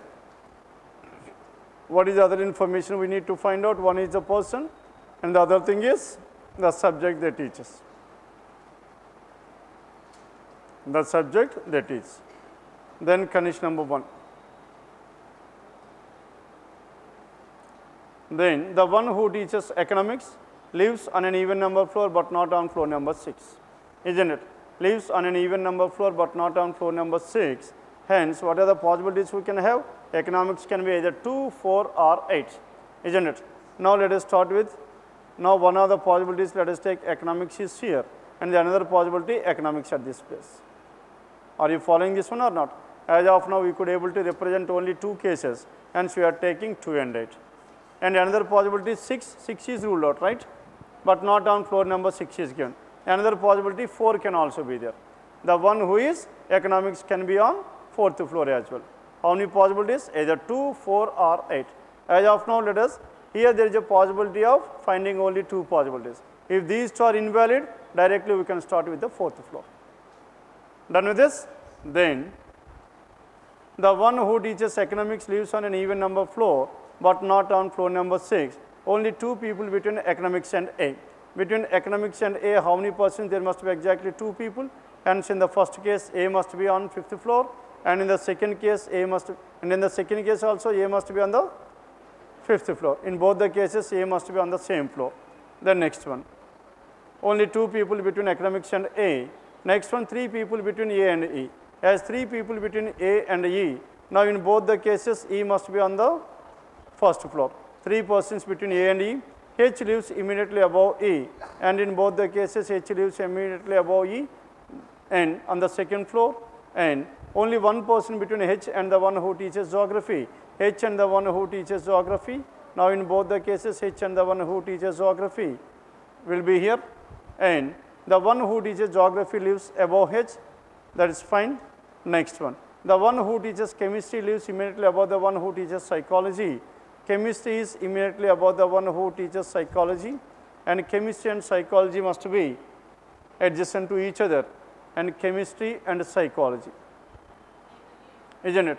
what is the other information we need to find out? One is the person and the other thing is the subject they teaches. The subject they teach. Then condition number 1. Then the one who teaches economics lives on an even number floor but not on floor number 6, isn't it? Lives on an even number floor but not on floor number 6. Hence, what are the possibilities we can have? Economics can be either 2, 4 or 8, isn't it? Now let us start with, now one of the possibilities, let us take economics is here and the another possibility economics at this place. Are you following this one or not? As of now we could able to represent only 2 cases, hence we are taking 2 and 8. And another possibility is 6, 6 is ruled out, right? But not on floor number 6 is given. Another possibility 4 can also be there. The one who is economics can be on 4th floor as well. How many possibilities? Either 2, 4 or 8. As of now let us, here there is a possibility of finding only 2 possibilities. If these 2 are invalid, directly we can start with the 4th floor. Done with this? Then the one who teaches economics lives on an even number floor but not on floor number 6. Only 2 people between economics and A. Between economics and A, how many persons? There must be exactly 2 people. Hence in the first case A must be on 5th floor, and in the second case A must, and in the second case also A must be on the 5th floor. In both the cases A must be on the same floor. The next one, only 2 people between economics and A. Next one, 3 people between A and E. As 3 people between A and E, now in both the cases E must be on the 1st floor. 3 persons between A and E. H lives immediately above E, and in both the cases H lives immediately above E and on the 2nd floor, and only 1 person between H and the one who teaches geography. H and the one who teaches geography. Now in both the cases H and the one who teaches geography will be here, and the one who teaches geography lives above H, that is fine. Next one, the one who teaches chemistry lives immediately above the one who teaches psychology. Chemistry is immediately above the one who teaches psychology, and chemistry and psychology must be adjacent to each other, and chemistry and psychology, isn't it?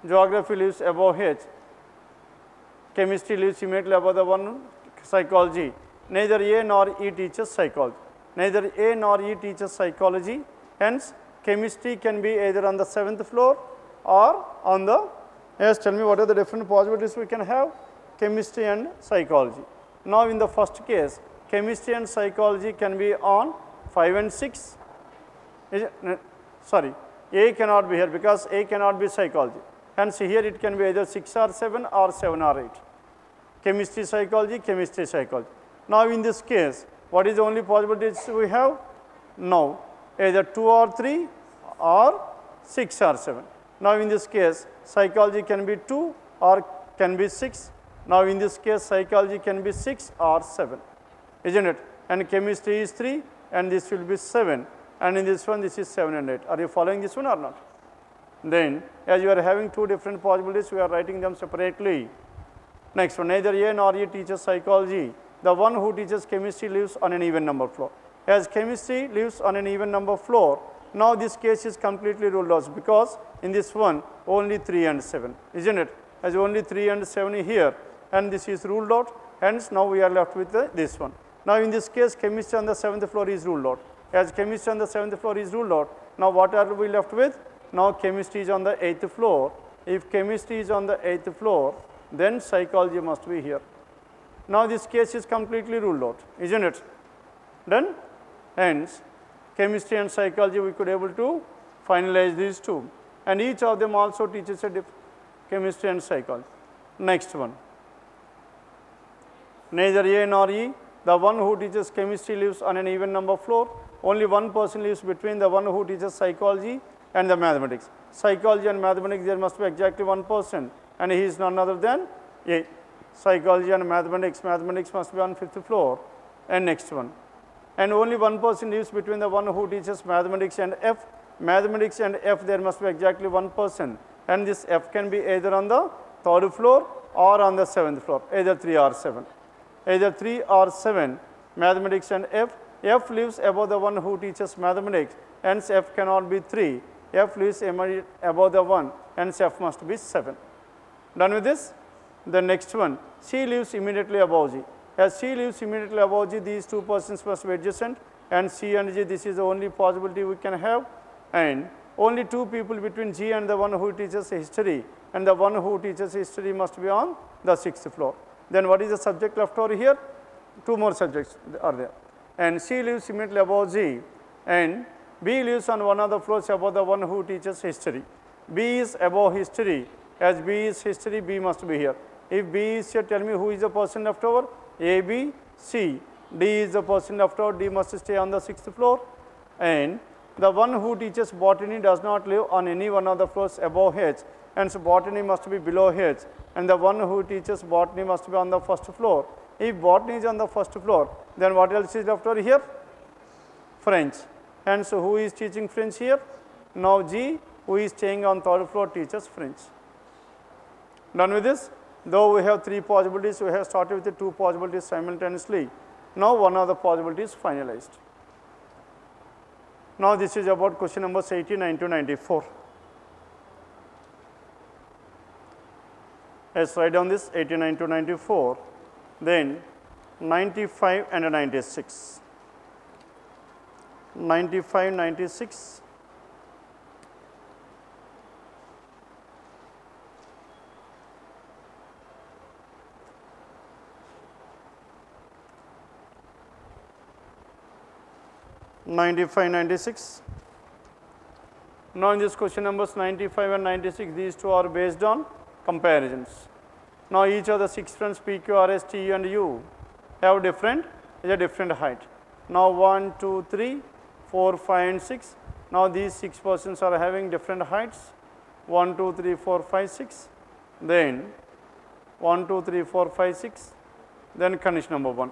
Geography lives above H, chemistry lives immediately above the one psychology. Neither A nor E teaches psychology. Neither A nor E teaches psychology, hence chemistry can be either on the 7th floor or on the, yes, tell me what are the different possibilities we can have? Chemistry and psychology. Now in the first case, chemistry and psychology can be on 5 and 6. Sorry, A cannot be here because A cannot be psychology. Hence here it can be either 6 or 7 or 7 or 8. Chemistry, psychology, chemistry, psychology. Now in this case, what is the only possibilities we have? Now either 2 or 3 or 6 or 7. Now in this case, psychology can be 2 or can be 6. Now in this case, psychology can be 6 or 7, isn't it? And chemistry is 3 and this will be 7, and in this one this is 7 and 8. Are you following this one or not? Then as you are having 2 different possibilities, we are writing them separately. Next one, neither A nor E teaches psychology. The one who teaches chemistry lives on an even number floor. As chemistry lives on an even number floor, now this case is completely ruled out because in this one only 3 and 7, isn't it? As only 3 and 7 here, and this is ruled out, hence now we are left with this one. Now in this case, chemistry on the 7th floor is ruled out. As chemistry on the 7th floor is ruled out, now what are we left with? Now chemistry is on the 8th floor. If chemistry is on the 8th floor, then psychology must be here. Now this case is completely ruled out, isn't it? Done? Hence, chemistry and psychology we could able to finalize these two. And each of them also teaches a chemistry and psychology. Next one. Neither A nor E, the one who teaches chemistry lives on an even number floor. Only one person lives between the one who teaches psychology and the mathematics. Psychology and mathematics, there must be exactly one person, and he is none other than A. Psychology and mathematics must be on 5th floor. And next one. And only one person lives between the one who teaches mathematics and F. Mathematics and F, there must be exactly one person, and this F can be either on the 3rd floor or on the 7th floor, either 3 or 7. Either 3 or 7, mathematics and F. F lives above the one who teaches mathematics, hence F cannot be 3. F lives above the 1, hence F must be 7. Done with this? The next one, C lives immediately above G. As C lives immediately above G, these two persons must be adjacent, and C and G, this is the only possibility we can have. And only two people between G and the one who teaches history, and the one who teaches history must be on the 6th floor. Then what is the subject left over here? Two more subjects are there. And C lives immediately above G, and B lives on one of the floors above the one who teaches history. B is above history. As B is history, B must be here. If B is here, tell me who is the person left over? A, B, C. D is the person left over. D must stay on the 6th floor. And the one who teaches botany does not live on any one of the floors above H, and so botany must be below H, and the one who teaches botany must be on the 1st floor. If botany is on the 1st floor, then what else is left over here? French. And so who is teaching French here? Now G, who is staying on 3rd floor, teaches French. Done with this? Though we have 3 possibilities, we have started with the 2 possibilities simultaneously. Now one of the possibilities is finalized. Now this is about question numbers 89 to 94. Let's write down this 89 to 94, then 95 and 96. 95, 96. Now in this question numbers 95 and 96, these two are based on comparisons. Now each of the 6 friends P, Q, R, S, T, U and U have different height. Now 1, 2, 3, 4, 5 and 6. Now these 6 persons are having different heights. 1, 2, 3, 4, 5, 6. Then 1, 2, 3, 4, 5, 6. Then condition number 1.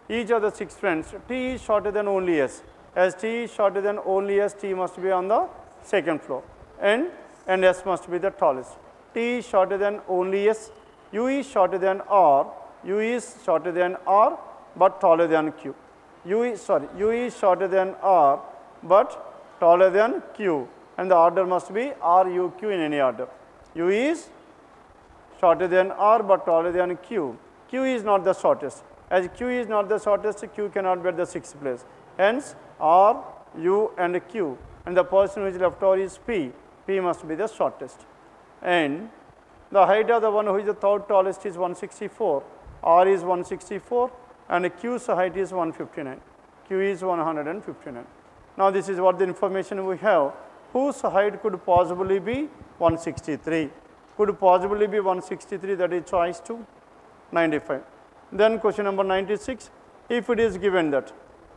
Each of the 6 friends, T is shorter than only S. As T is shorter than only S, T must be on the 2nd floor, and S must be the tallest. T is shorter than only S. U is shorter than R. U is shorter than R but taller than Q. U is shorter than R but taller than Q, and the order must be R, U, Q in any order. U is shorter than R but taller than Q. Q is not the shortest. As Q is not the shortest, Q cannot be at the 6th place. Hence, R, U and Q, and the person who is left over is P. P must be the shortest. And the height of the one who is the 3rd tallest is 164. R is 164 and Q's height is 159. Q is 159. Now this is what the information we have. Whose height could possibly be 163? Could possibly be 163, that is choice 2, 95. Then question number 96. If it is given that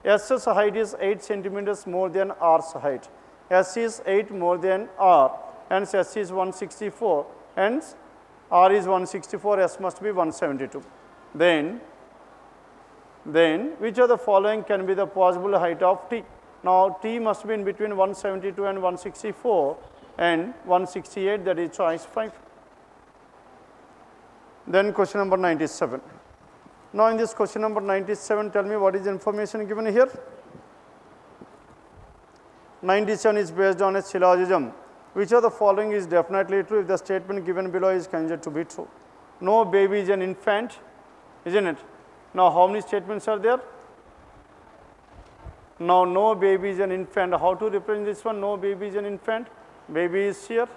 S's height is 8 centimeters more than R's height, S is 8 more than R, hence S is 164, hence R is 164, S must be 172. Then which of the following can be the possible height of T? Now T must be in between 172 and 164 and 168, that is choice 5. Then question number 97. Now in this question number 97, tell me what is the information given here. 97 is based on a syllogism. Which of the following is definitely true if the statement given below is considered to be true? No baby is an infant, isn't it? Now, how many statements are there? Now, no baby is an infant. How to represent this one? No baby is an infant. Baby is here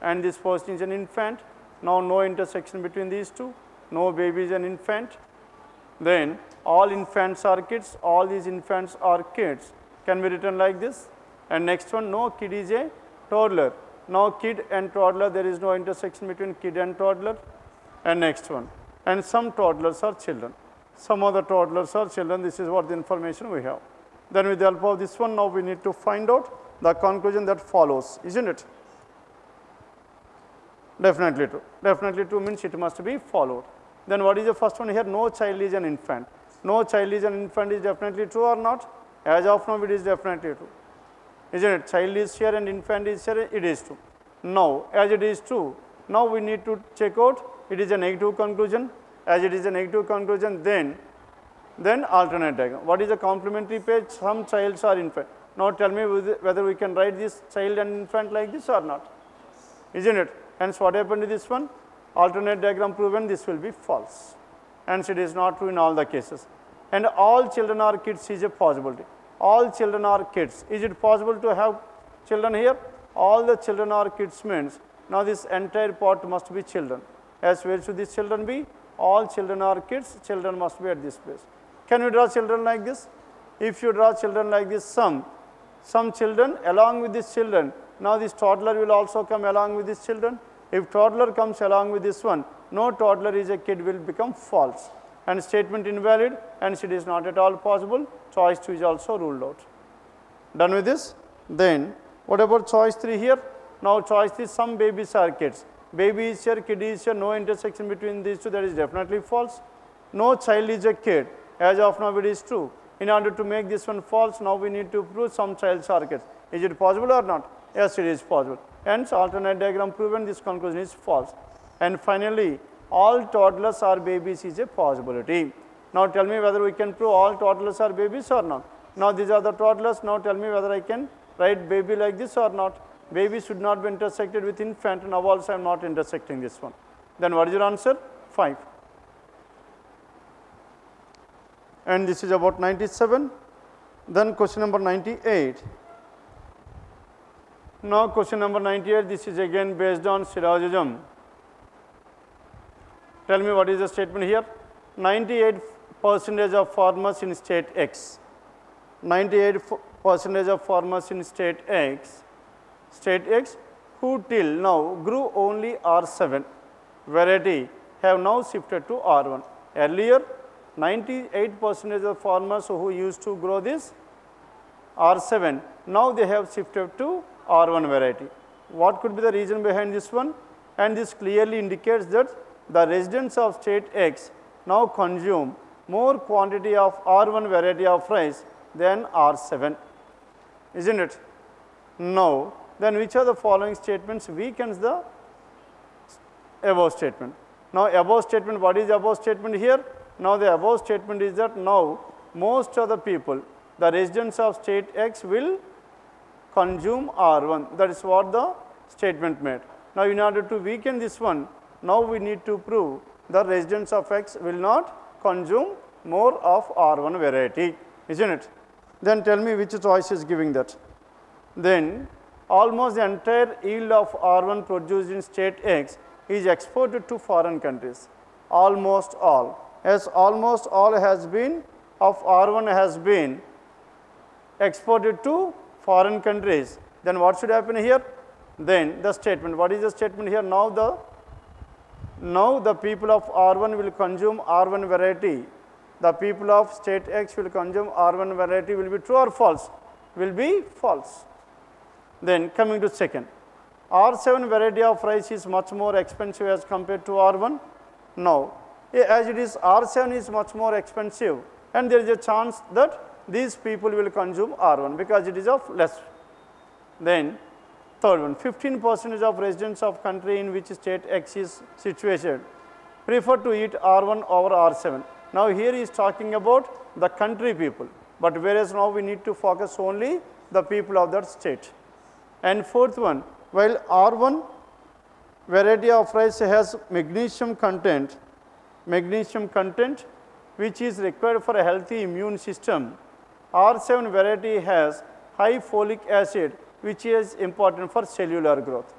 and this person is an infant. Now, no intersection between these two. No baby is an infant. Then, all infants are kids. All these infants are kids. Can be written like this. And next one, no kid is a toddler. Now, kid and toddler, there is no intersection between kid and toddler. And next one, and some toddlers are children. Some of the toddlers are children. This is what the information we have. Then with the help of this one, now we need to find out the conclusion that follows, isn't it? Definitely true. Definitely true means it must be followed. Then what is the first one here? No child is an infant. No child is an infant is definitely true or not? As of now, it is definitely true. Isn't it? Child is here and infant is here, it is true. Now, as it is true, now we need to check out it is a negative conclusion. As it is a negative conclusion, then alternate diagram. What is the complementary page? Some childs are infant. Now tell me whether we can write this child and infant like this or not. Isn't it? Hence what happened to this one? Alternate diagram proven, this will be false. Hence it is not true in all the cases. And all children are kids is a possibility. All children are kids. Is it possible to have children here? All the children are kids means now this entire part must be children. As where should these children be? All children are kids, children must be at this place. Can you draw children like this? If you draw children like this, some children along with these children, now this toddler will also come along with these children. If toddler comes along with this one, no toddler is a kid will become false. And statement invalid, and it is not at all possible. Choice 2 is also ruled out. Done with this? Then, what about choice 3 here? Now, choice 3, some babies are kids. Baby is here, kid is here, no intersection between these two, that is definitely false. No child is a kid, as of now it is true. In order to make this one false, now we need to prove some childs are kids. Is it possible or not? Yes, it is possible. Hence, alternate diagram proven, this conclusion is false. And finally, all toddlers are babies is a possibility. Now tell me whether we can prove all toddlers are babies or not. Now these are the toddlers, now tell me whether I can write baby like this or not. Baby should not be intersected with infant, now also I am not intersecting this one. Then what is your answer? 5. And this is about 97. Then question number 98. Now question number 98, this is again based on syllogism. Tell me what is the statement here? 98% of farmers in state X. 98% of farmers in state X who till now grew only R7 variety have now shifted to R1. Earlier, 98% of farmers who used to grow this R7, now they have shifted to R1 variety. What could be the reason behind this one? And this clearly indicates that the residents of state X now consume more quantity of R1 variety of rice than R7, isn't it? Now, then which of the following statements weakens the above statement? Now, above statement, what is the above statement here? Now, the above statement is that now most of the people, the residents of state X will consume R1. That is what the statement made. Now, in order to weaken this one, now we need to prove the residents of X will not consume more of R1 variety, isn't it? Then tell me which choice is giving that. Then almost the entire yield of R1 produced in state X is exported to foreign countries. Almost all. As almost all has been of R1 has been exported to foreign countries, then what should happen here? Then the statement, what is the statement here? Now the people of R1 will consume R1 variety. The people of state X will consume R1 variety will be true or false? Will be false. Then coming to second, R7 variety of rice is much more expensive as compared to R1. Now, as it is R7 is much more expensive and there is a chance that these people will consume R1 because it is of less. Then third one, 15% of residents of country in which state X is situated prefer to eat R1 over R7. Now here he is talking about the country people, but whereas now we need to focus only the people of that state. And fourth one, while R1 variety of rice has magnesium content, which is required for a healthy immune system. R7 variety has high folic acid, which is important for cellular growth.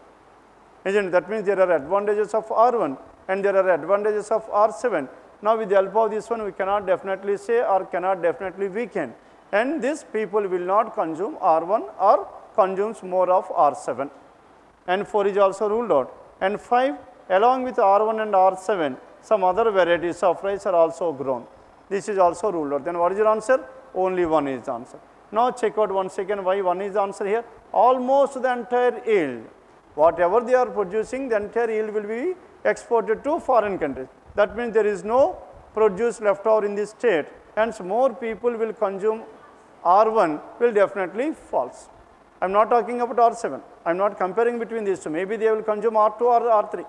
Isn't it? That means there are advantages of R1 and there are advantages of R7. Now with the help of this one, we cannot definitely say or cannot definitely weaken. And these people will not consume R1 or consumes more of R7. And 4 is also ruled out. And 5, along with R1 and R7, some other varieties of rice are also grown. This is also ruled out. Then what is your answer? Only 1 is the answer. Now check out once again why 1 is the answer here. Almost the entire yield, whatever they are producing, the entire yield will be exported to foreign countries. That means there is no produce left over in this state, hence more people will consume R1 will definitely false. I am not talking about R7. I am not comparing between these two. Maybe they will consume R2 or R3.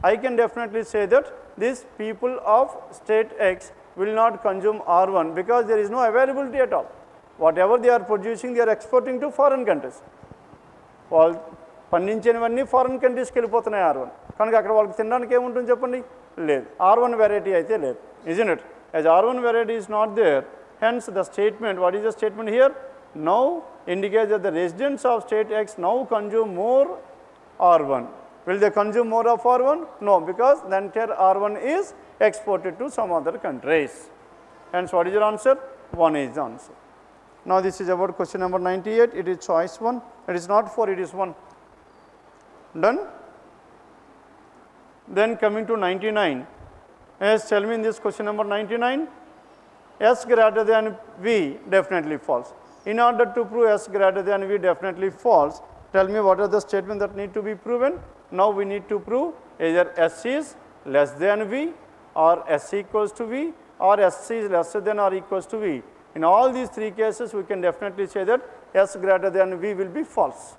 I can definitely say that these people of state X will not consume R1 because there is no availability at all. Whatever they are producing, they are exporting to foreign countries. All పండించినవన్నీ foreign కంట్రీస్కి వెళ్ళిపోతున్నాయి R1. కనుక అక్కడ వాళ్ళకి తినడానికి ఏముంటుంది చెప్పండి? లేదు. R1 variety అయితే లేదు. Isn't it? As R1 variety is not there, hence the statement, what is the statement here? Now indicates that the residents of state X now consume more R1. Will they consume more of R1? No, because the entire R1 is exported to some other countries. Hence what is your answer? 1 is the answer. Now this is about question number 98. It is choice 1. It is not 4, it is 1. Done? Then coming to 99. Yes, tell me in this question number 99. S greater than V definitely false. In order to prove S greater than V definitely false, tell me what are the statements that need to be proven. Now we need to prove either S is less than V or S equals to V or S is lesser than or equals to V. In all these 3 cases, we can definitely say that S greater than V will be false.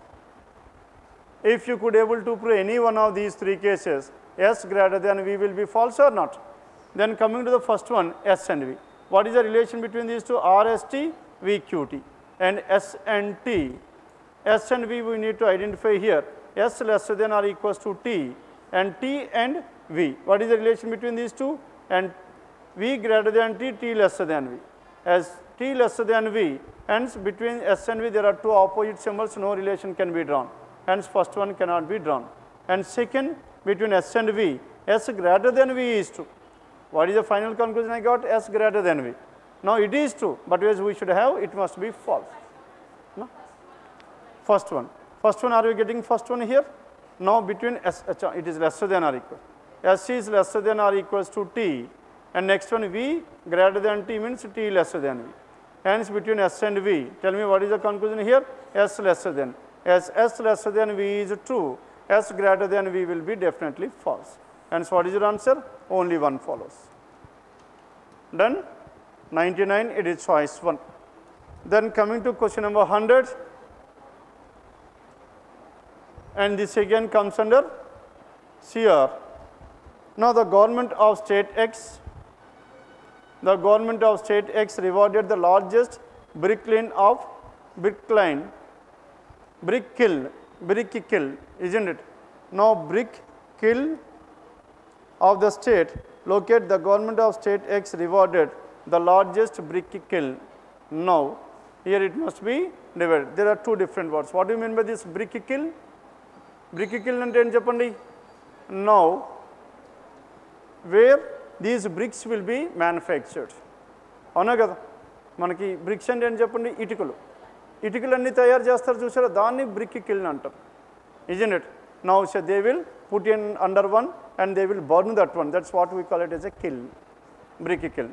If you could able to prove any one of these 3 cases, S greater than V will be false or not. Then coming to the first one, S and V. What is the relation between these two? RST, VQT and S and T. S and V we need to identify here. S lesser than or equals to T and T and V. What is the relation between these two? And V greater than T, T lesser than V. As T lesser than V, hence between S and V there are 2 opposite symbols, no relation can be drawn. Hence first one cannot be drawn. And second, between S and V, S greater than V is true. What is the final conclusion I got? S greater than V. Now it is true, but as we should have, it must be false. No? First one. First one, are we getting first one here? Now between S, it is lesser than or equal. S is lesser than or equals to T. And next one, V greater than T means T lesser than V. Hence between S and V, tell me what is the conclusion here? S lesser than. As S lesser than V is true, S greater than V will be definitely false. Hence what is your answer? Only 1 follows. Done? 99, it is choice 1. Then coming to question number 100. And this again comes under CR. Now the government of state X, rewarded the largest brick kiln, isn't it? Now brick kiln of the state, locate the government of state X rewarded the largest brick kiln. Now here it must be divided. There are 2 different words. What do you mean by this brick kiln? Brick kiln ante em cheppandi? Now where these bricks will be manufactured. అవునా కదా, మనకి bricks అంటే ఏం చెప్పండి? ఇటుకలు. ఇటుకలన్నీ తయారు చేస్తారు చూసారా, దాన్ని బ్రిక్ కిల్న్ అంటారు. Isn't it? Now so they will put in under one and they will burn that one. That's what we call it as a kiln, brick kiln.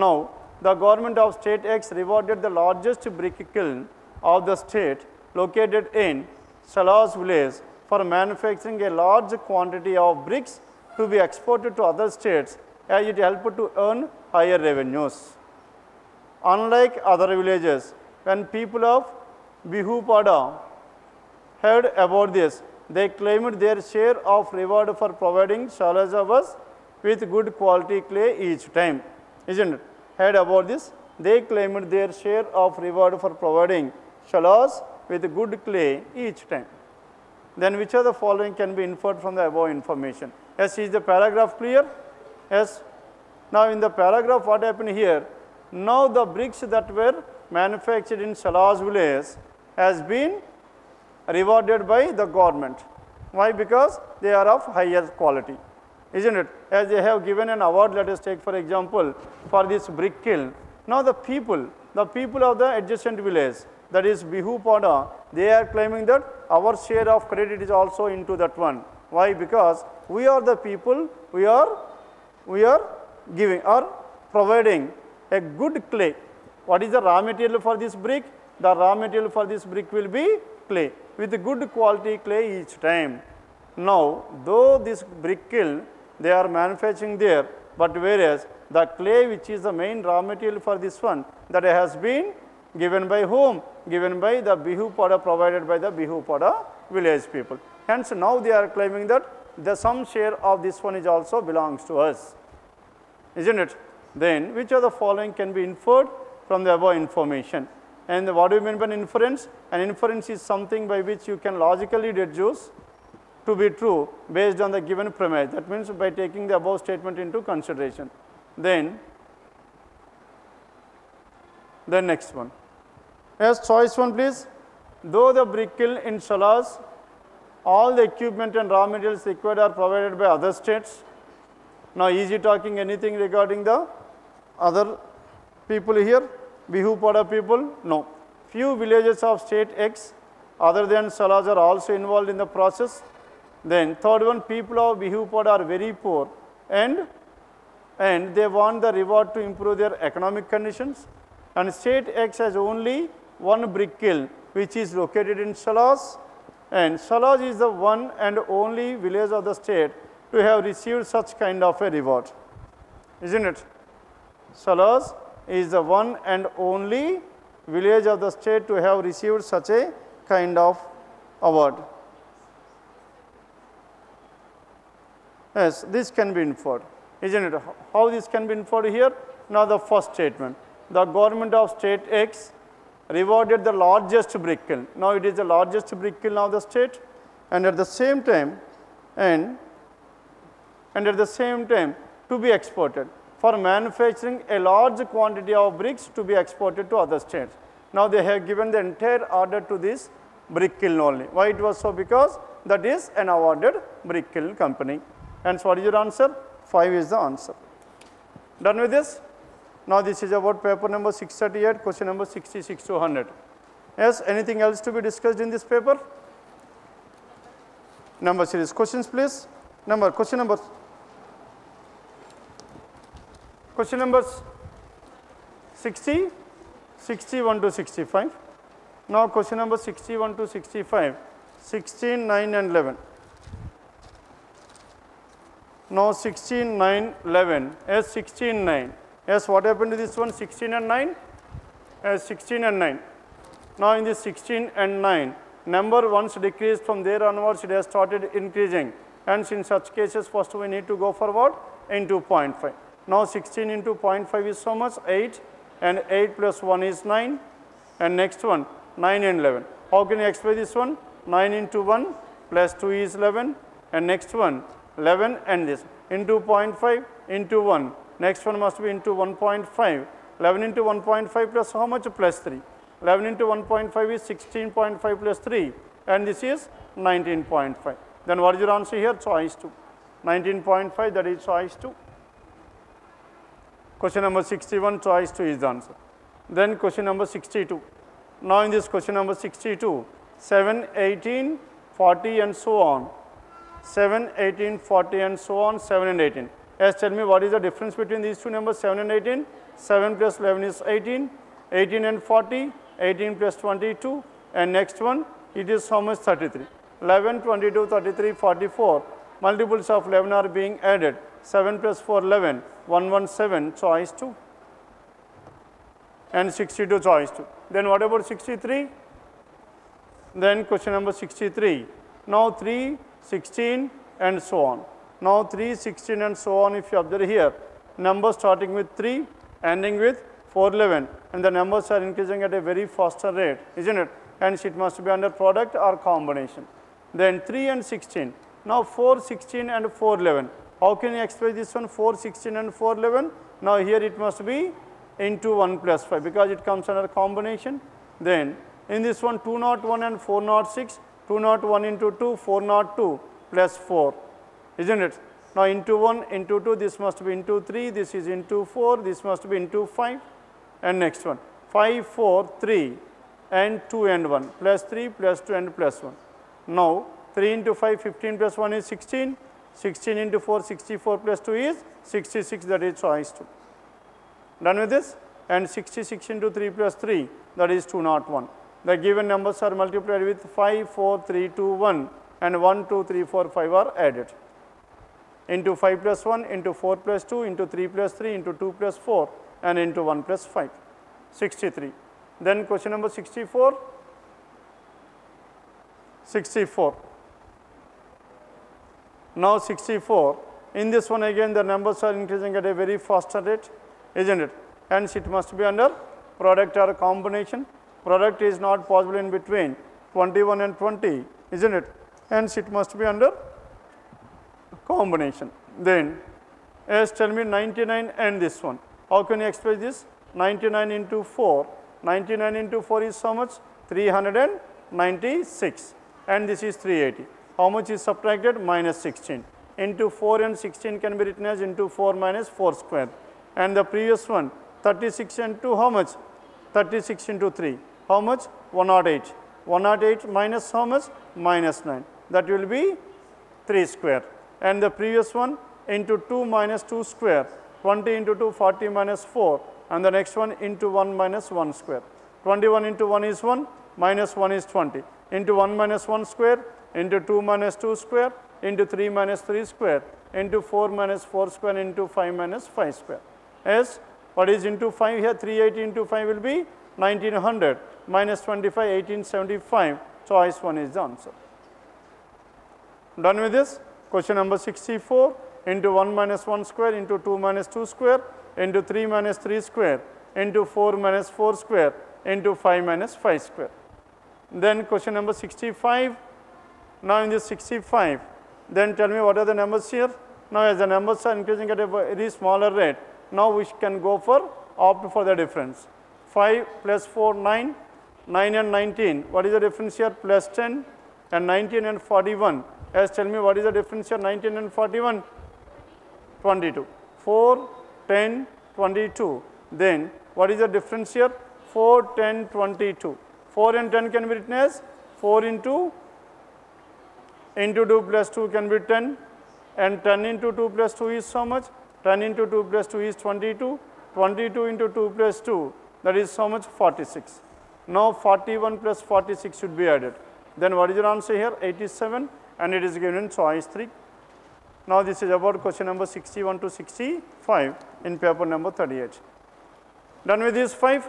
Now the government of state X rewarded the largest brick kiln of the state located in Salas village for manufacturing a large quantity of bricks to be exported to other states, as it helped to earn higher revenues. Unlike other villages, when people of Bihupada heard about this, they claimed their share of reward for providing shalas with good quality clay each time. Isn't it? Heard about this, they claimed their share of reward for providing shalas with good clay each time. Then which of the following can be inferred from the above information? Yes, is the paragraph clear? Yes. Now, in the paragraph what happened here, now the bricks that were manufactured in Salah's village has been rewarded by the government. Why? Because they are of higher quality, isn't it? As they have given an award, let us take for example, for this brick kiln. Now the people of the adjacent village, that is Bihupada, they are claiming that our share of credit is also into that one. Why? Because we are the people, we are giving or providing a good clay. What is the raw material for this brick? The raw material for this brick will be clay, with good quality clay each time. Now, though this brick kiln, they are manufacturing there, but whereas the clay which is the main raw material for this one, that has been given by whom? Given by the Bihupada, provided by the Bihupada village people. Hence, now they are claiming that some share of this one is also belongs to us, isn't it? Then, which of the following can be inferred from the above information? And what do you mean by inference? An inference is something by which you can logically deduce to be true based on the given premise. That means by taking the above statement into consideration. Then next one. Yes, choice one please. Though the brick kiln in Salah's, all the equipment and raw materials required are provided by other states. Now, is he talking anything regarding the other people here? Bihupada people? No. Few villages of state X other than Salah's are also involved in the process. Then third one, people of Bihupada are very poor and they want the reward to improve their economic conditions. And state X has only one brick kiln which is located in Salah's, and Salah's is the one and only village of the state to have received such kind of a reward, isn't it? Salah's is the one and only village of the state to have received such a kind of award. Yes, this can be inferred, isn't it? How this can be inferred here? Now the first statement, the government of state X rewarded the largest brick kiln. Now it is the largest brick kiln of the state, and at the same time, to be exported for manufacturing a large quantity of bricks to be exported to other states. Now they have given the entire order to this brick kiln only. Why it was so? Because that is an awarded brick kiln company. And so what is your answer? 5 is the answer. Done with this? Now this is about paper number 638, question number 66 to 100. Yes, anything else to be discussed in this paper? Number series questions please. Question numbers 60, 61 to 65. Now question number 61 to 65, 16, 9 and 11. Now 16, 9, 11. Yes, 16, 9. Yes, what happened to this one? 16 and 9? Yes, 16 and 9. Now in this 16 and 9, number once decreased, from there onwards it has started increasing. Hence in such cases, first we need to go for what? Into 0.5. Now 16 into 0.5 is so much? 8, and 8 plus 1 is 9, and next one 9 and 11. How can you express this one? 9 into 1 plus 2 is 11, and next one 11 and this into 0.5 into 1. Next one must be into 1.5. 11 into 1.5 plus how much? Plus 3. 11 into 1.5 is 16.5 plus 3, and this is 19.5. Then what is your answer here? Choice 2. 19.5, that is choice 2. Question number 61, choice 2 is the answer. Then question number 62. Now in this question number 62, 7, 18, 40 and so on. 7, 18, 40 and so on, 7 and 18. Yes, tell me what is the difference between these two numbers, 7 and 18? 7 plus 11 is 18, 18 and 40, 18 plus 22, and next one, it is how much? 33. 11, 22, 33, 44. Multiples of 11 are being added. 7 plus 4, 11. 117, choice 2. And 62, choice 2. Then what about 63? Then question number 63. Now 3, 16 and so on. Now 3, 16 and so on, if you observe here, numbers starting with 3, ending with 411, and the numbers are increasing at a very faster rate, isn't it? Hence it must be under product or combination. Then 3 and 16. Now 4, 16 and 411. How can you express this one? 416 and 411. Now here it must be into 1 plus 5 because it comes under combination. Then in this one 201 and 406, 201 into 2, 402 plus 4, isn't it? Now into 1, into 2, this must be into 3, this is into 4, this must be into 5. And next one, 5, 4, 3 and 2 and 1, plus 3, plus 2 and plus 1. Now 3 into 5, 15 plus 1 is 16, 16 into 4, 64 plus 2 is 66, that is choice 2. Done with this? And 66 into 3 plus 3, that is 201. The given numbers are multiplied with 5, 4, 3, 2, 1 and 1, 2, 3, 4, 5 are added. Into 5 plus 1, into 4 plus 2, into 3 plus 3, into 2 plus 4 and into 1 plus 5, 63. Then question number 64. 64. Now 64. In this one again the numbers are increasing at a very fast rate, isn't it? Hence it must be under product or combination. Product is not possible in between 21 and 20, isn't it? Hence it must be under combination. Then as tell me 99 and this one. How can you express this? 99 into 4. 99 into 4 is how much? 396 and this is 380. How much is subtracted? Minus 16. Into 4 and 16 can be written as into 4 minus 4 square. And the previous one 36 and 2 how much? 36 into 3. How much? 108. 108 minus how much? Minus 9. That will be 3 square. And the previous one into 2 minus 2 square. 20 into 2, 40 minus 4. And the next one into 1 minus 1 square. 21 into 1 is 1, minus 1 is 20. Into 1 minus 1 square, into 2 minus 2 square, into 3 minus 3 square, into 4 minus 4 square, into 5 minus 5 square. Yes, what is into 5 here? 380 into 5 will be 1900, minus 25, 1875. Choice 1 is the answer. Done with this? Question number 64. Into 1 minus 1 square, into 2 minus 2 square, into 3 minus 3 square, into 4 minus 4 square, into 5 minus 5 square. Then question number 65. Now in this 65, then tell me what are the numbers here? Now as the numbers are increasing at a very smaller rate, now we can go for opt for the difference. 5 plus 4, 9, 9 and 19. What is the difference here? Plus 10 and 19 and 41. As tell me what is the difference here? 19 and 41. 22. 4, 10, 22. Then what is the difference here? 4, 10, 22. 4 and 10 can be written as 4 into 2 plus 2 can be 10 and 10 into 2 plus 2 is how much? 10 into 2 plus 2 is 22. 22 into 2 plus 2, that is how much? 46. Now 41 plus 46 should be added. Then what is your answer here? 87 and it is given in choice 3. Now this is about question number 61 to 65 in paper number 38. Done with these 5?